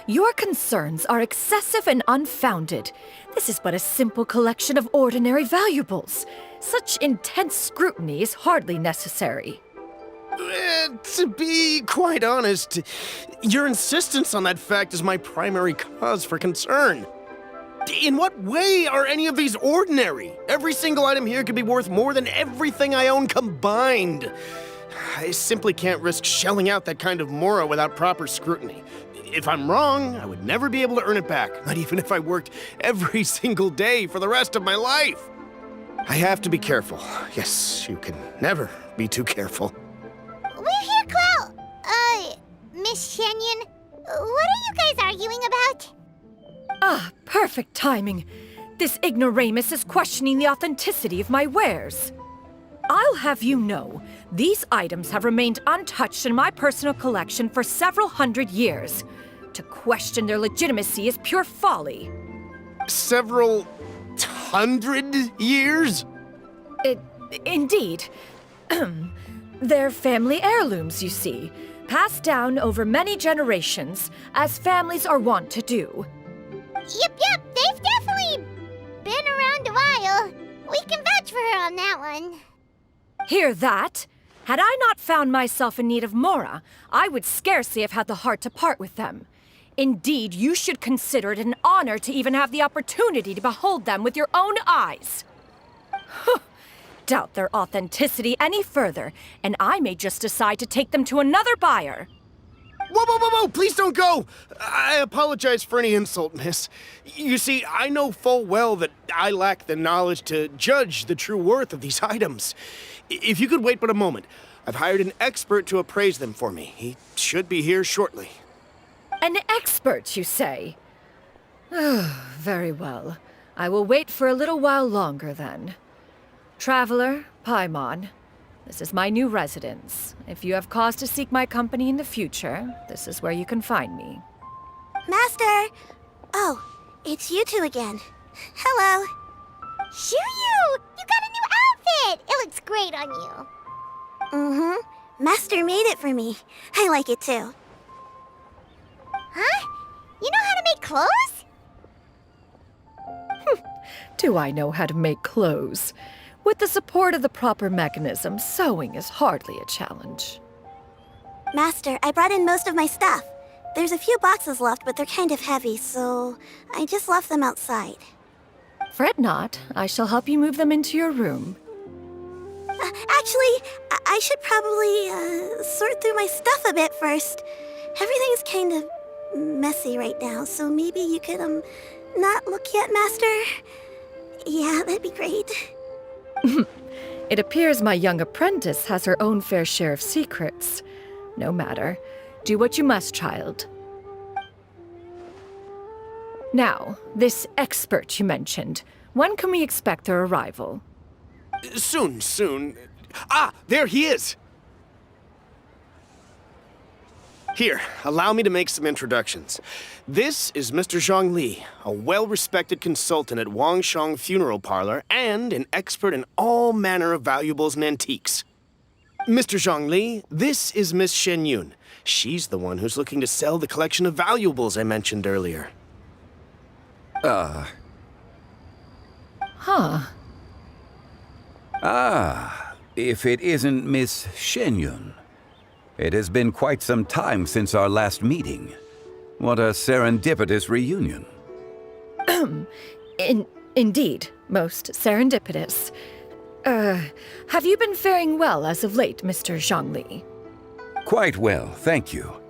Your concerns are excessive and unfounded. This is but a simple collection of ordinary valuables. Such intense scrutiny is hardly necessary. To be quite honest, your insistence on that fact is my primary cause for concern. In what way are any of these ordinary? Every single item here could be worth more than everything I own combined. I simply can't risk shelling out that kind of mora without proper scrutiny. If I'm wrong, I would never be able to earn it back, not even if I worked every single day for the rest of my life. I have to be careful. Yes, you can never be too careful. We're here, Clow. Miss Xianyun, what are you guys arguing about? Ah, perfect timing. This ignoramus is questioning the authenticity of my wares. I'll have you know, these items have remained untouched in my personal collection for several hundred years. To question their legitimacy is pure folly. Several hundred years? Indeed. They're family heirlooms, you see, passed down over many generations, as families are wont to do. Yep, they've definitely been around a while. We can vouch for her on that one. Hear that? Had I not found myself in need of Mora, I would scarcely have had the heart to part with them. Indeed, you should consider it an honor to even have the opportunity to behold them with your own eyes. Doubt their authenticity any further, and I may just decide to take them to another buyer. Whoa, please don't go! I apologize for any insult, miss. You see, I know full well that I lack the knowledge to judge the true worth of these items. If you could wait but a moment, I've hired an expert to appraise them for me. He should be here shortly. An expert, you say? Very well. I will wait for a little while longer, then. Traveler, Paimon, this is my new residence. If you have cause to seek my company in the future, this is where you can find me. Master! Oh, it's you two again. Hello. Xianyun! You got a new outfit! It looks great on you. Mm-hmm. Master made it for me. I like it too. Huh? You know how to make clothes? Do I know how to make clothes? With the support of the proper mechanism, sewing is hardly a challenge. Master, I brought in most of my stuff. There's a few boxes left, but they're kind of heavy, so I just left them outside. Fret not. I shall help you move them into your room. Actually, I should probably sort through my stuff a bit first. Everything's kind of messy right now, so maybe you could, not look yet, Master? Yeah, that'd be great. It appears my young apprentice has her own fair share of secrets. No matter. Do what you must, child. Now, this expert you mentioned, when can we expect their arrival? Soon. Ah, there he is! Here, allow me to make some introductions. This is Mr. Zhongli, a well-respected consultant at Wangshang Funeral Parlor and an expert in all manner of valuables and antiques. Mr. Zhongli, this is Miss Xianyun. She's the one who's looking to sell the collection of valuables I mentioned earlier. Huh. Ah, if it isn't Miss Xianyun. It has been quite some time since our last meeting. What a serendipitous reunion. Indeed, most serendipitous. Have you been faring well as of late, Mr. Zhongli? Quite well, thank you.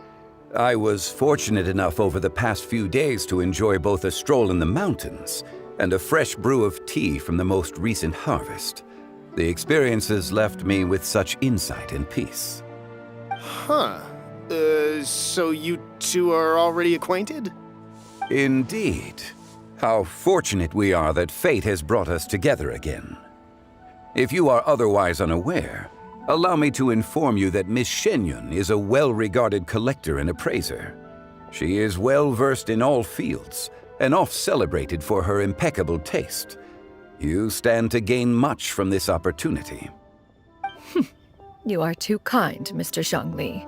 I was fortunate enough over the past few days to enjoy both a stroll in the mountains and a fresh brew of tea from the most recent harvest. The experiences left me with such insight and peace. Huh. So you two are already acquainted? Indeed. How fortunate we are that fate has brought us together again. If you are otherwise unaware, allow me to inform you that Miss Xianyun is a well-regarded collector and appraiser. She is well-versed in all fields, and oft-celebrated for her impeccable taste. You stand to gain much from this opportunity. You are too kind, Mr. Zhongli.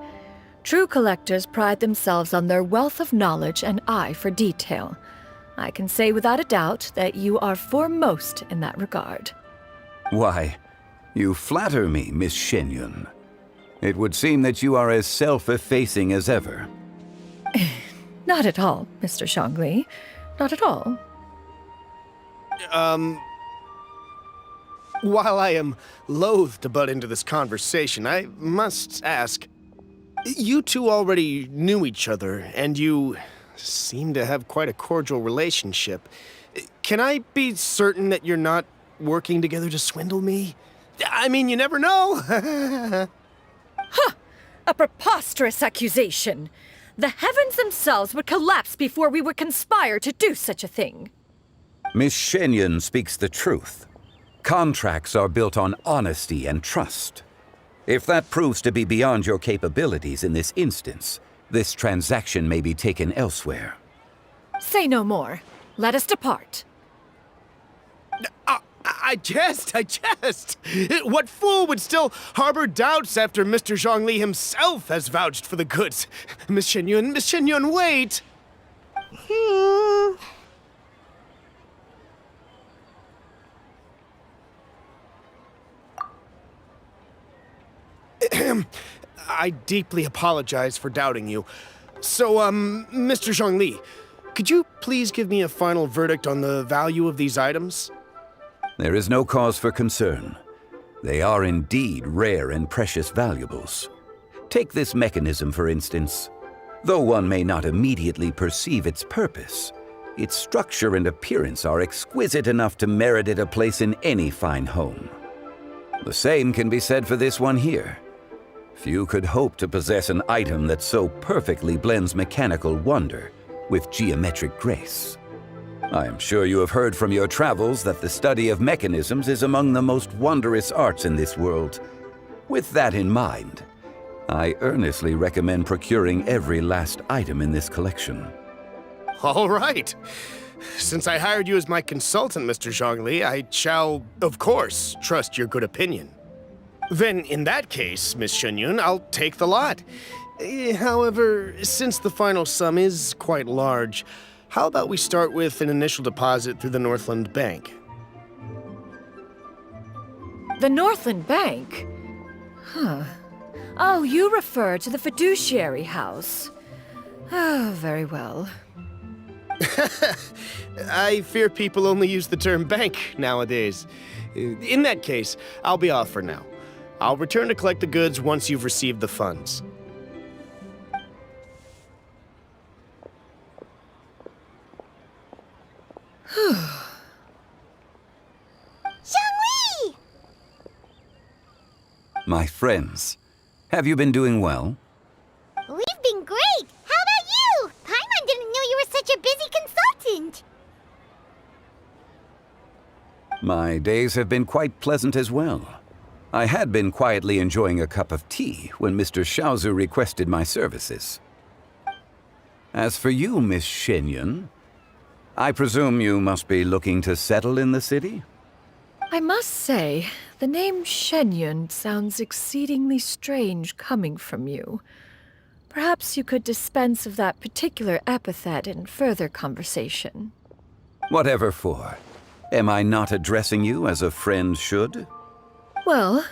True collectors pride themselves on their wealth of knowledge and eye for detail. I can say without a doubt that you are foremost in that regard. Why, you flatter me, Miss Xianyun. It would seem that you are as self-effacing as ever. Not at all, Mr. Zhongli. Not at all. While I am loath to butt into this conversation, I must ask, You two already knew each other, and you seem to have quite a cordial relationship. Can I be certain that you're not working together to swindle me? I mean, you never know. Huh! A preposterous accusation. The heavens themselves would collapse before we would conspire to do such a thing. Miss Xianyun speaks the truth. Contracts are built on honesty and trust. If that proves to be beyond your capabilities in this instance, this transaction may be taken elsewhere. Say no more. Let us depart. I jest. What fool would still harbor doubts after Mr. Zhongli himself has vouched for the goods? Miss Xianyun, wait! I deeply apologize for doubting you. So, Mr. Zhongli, could you please give me a final verdict on the value of these items? There is no cause for concern. They are indeed rare and precious valuables. Take this mechanism, for instance. Though one may not immediately perceive its purpose, its structure and appearance are exquisite enough to merit it a place in any fine home. The same can be said for this one here. Few could hope to possess an item that so perfectly blends mechanical wonder with geometric grace. I am sure you have heard from your travels that the study of mechanisms is among the most wondrous arts in this world. With that in mind, I earnestly recommend procuring every last item in this collection. All right. Since I hired you as my consultant, Mr. Zhongli, I shall, of course, trust your good opinion. Then, in that case, Miss Xianyun, I'll take the lot. However, since the final sum is quite large, how about we start with an initial deposit through the Northland Bank? The Northland Bank? Huh. Oh, you refer to the fiduciary house. Oh, very well. I fear people only use the term bank nowadays. In that case, I'll be off for now. I'll return to collect the goods once you've received the funds. Zhongli! My friends, have you been doing well? We've been great! How about you? Paimon didn't know you were such a busy consultant! My days have been quite pleasant as well. I had been quietly enjoying a cup of tea when Mr. Xiaozu requested my services. As for you, Miss Xianyun, I presume you must be looking to settle in the city? I must say, the name Xianyun sounds exceedingly strange coming from you. Perhaps you could dispense of that particular epithet in further conversation. Whatever for. Am I not addressing you as a friend should? Well,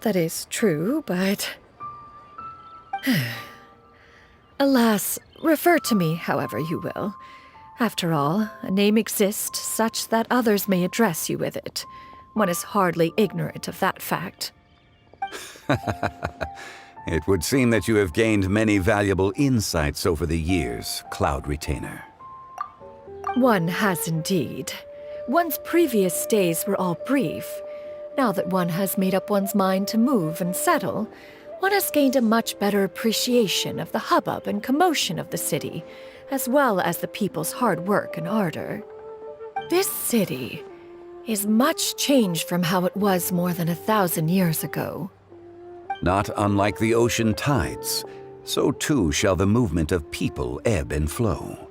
that is true, but... Alas, refer to me however you will. After all, a name exists such that others may address you with it. One is hardly ignorant of that fact. It would seem that you have gained many valuable insights over the years, Cloud Retainer. One has indeed. One's previous days were all brief. Now that one has made up one's mind to move and settle, one has gained a much better appreciation of the hubbub and commotion of the city, as well as the people's hard work and ardor. This city is much changed from how it was more than 1,000 years ago. Not unlike the ocean tides, so too shall the movement of people ebb and flow.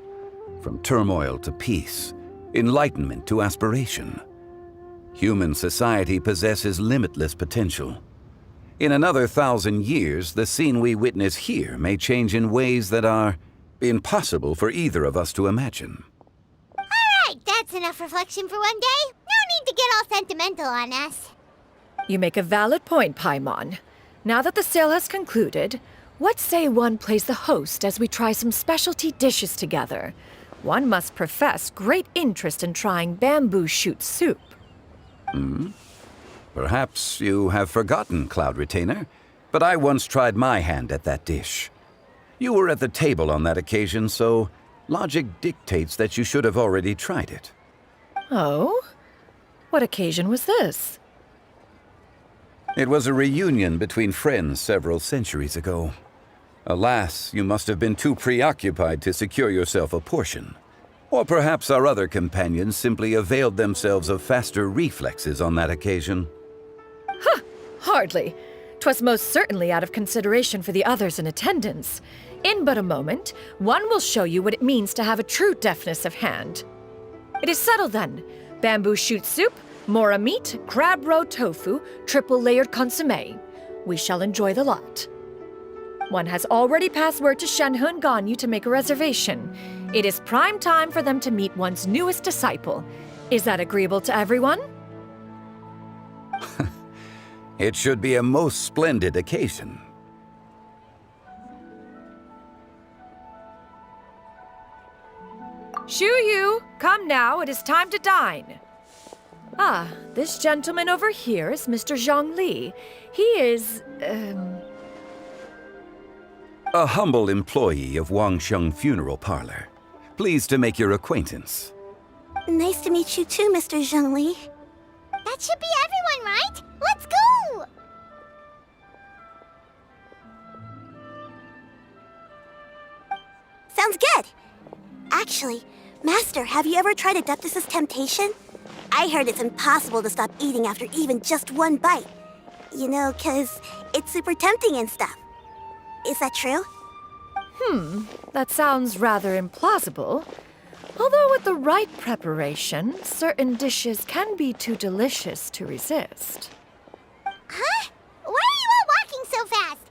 From turmoil to peace, enlightenment to aspiration. Human society possesses limitless potential. In another 1,000 years, the scene we witness here may change in ways that are impossible for either of us to imagine. Alright, that's enough reflection for one day. No need to get all sentimental on us. You make a valid point, Paimon. Now that the sale has concluded, what say one plays the host as we try some specialty dishes together? One must profess great interest in trying bamboo shoot soup. Perhaps you have forgotten, Cloud Retainer. but I once tried my hand at that dish. You were at the table on that occasion, so logic dictates that you should have already tried it. Oh? What occasion was this? It was a reunion between friends several centuries ago. Alas, you must have been too preoccupied to secure yourself a portion. Or perhaps our other companions simply availed themselves of faster reflexes on that occasion. Huh! Hardly. 'Twas most certainly out of consideration for the others in attendance. In but a moment, one will show you what it means to have a true deftness of hand. It is settled then. Bamboo shoot soup, mora meat, crab roe tofu, triple-layered consommé. We shall enjoy the lot. One has already passed word to Xianyun Ganyu to make a reservation. It is prime time for them to meet one's newest disciple. Is that agreeable to everyone? It should be a most splendid occasion. Shu Yu, come now, it is time to dine. Ah, this gentleman over here is Mr. Zhang Li. He is, A humble employee of Wangsheng Funeral Parlor. Pleased to make your acquaintance. Nice to meet you too, Mr. Zhengli. That should be everyone, right? Let's go! Sounds good. Actually, Master, have you ever tried Adeptus' temptation? I heard it's impossible to stop eating after even just one bite. You know, 'cause it's super tempting and stuff. Is that true? That sounds rather implausible. Although with the right preparation, certain dishes can be too delicious to resist. Huh? Why are you all walking so fast?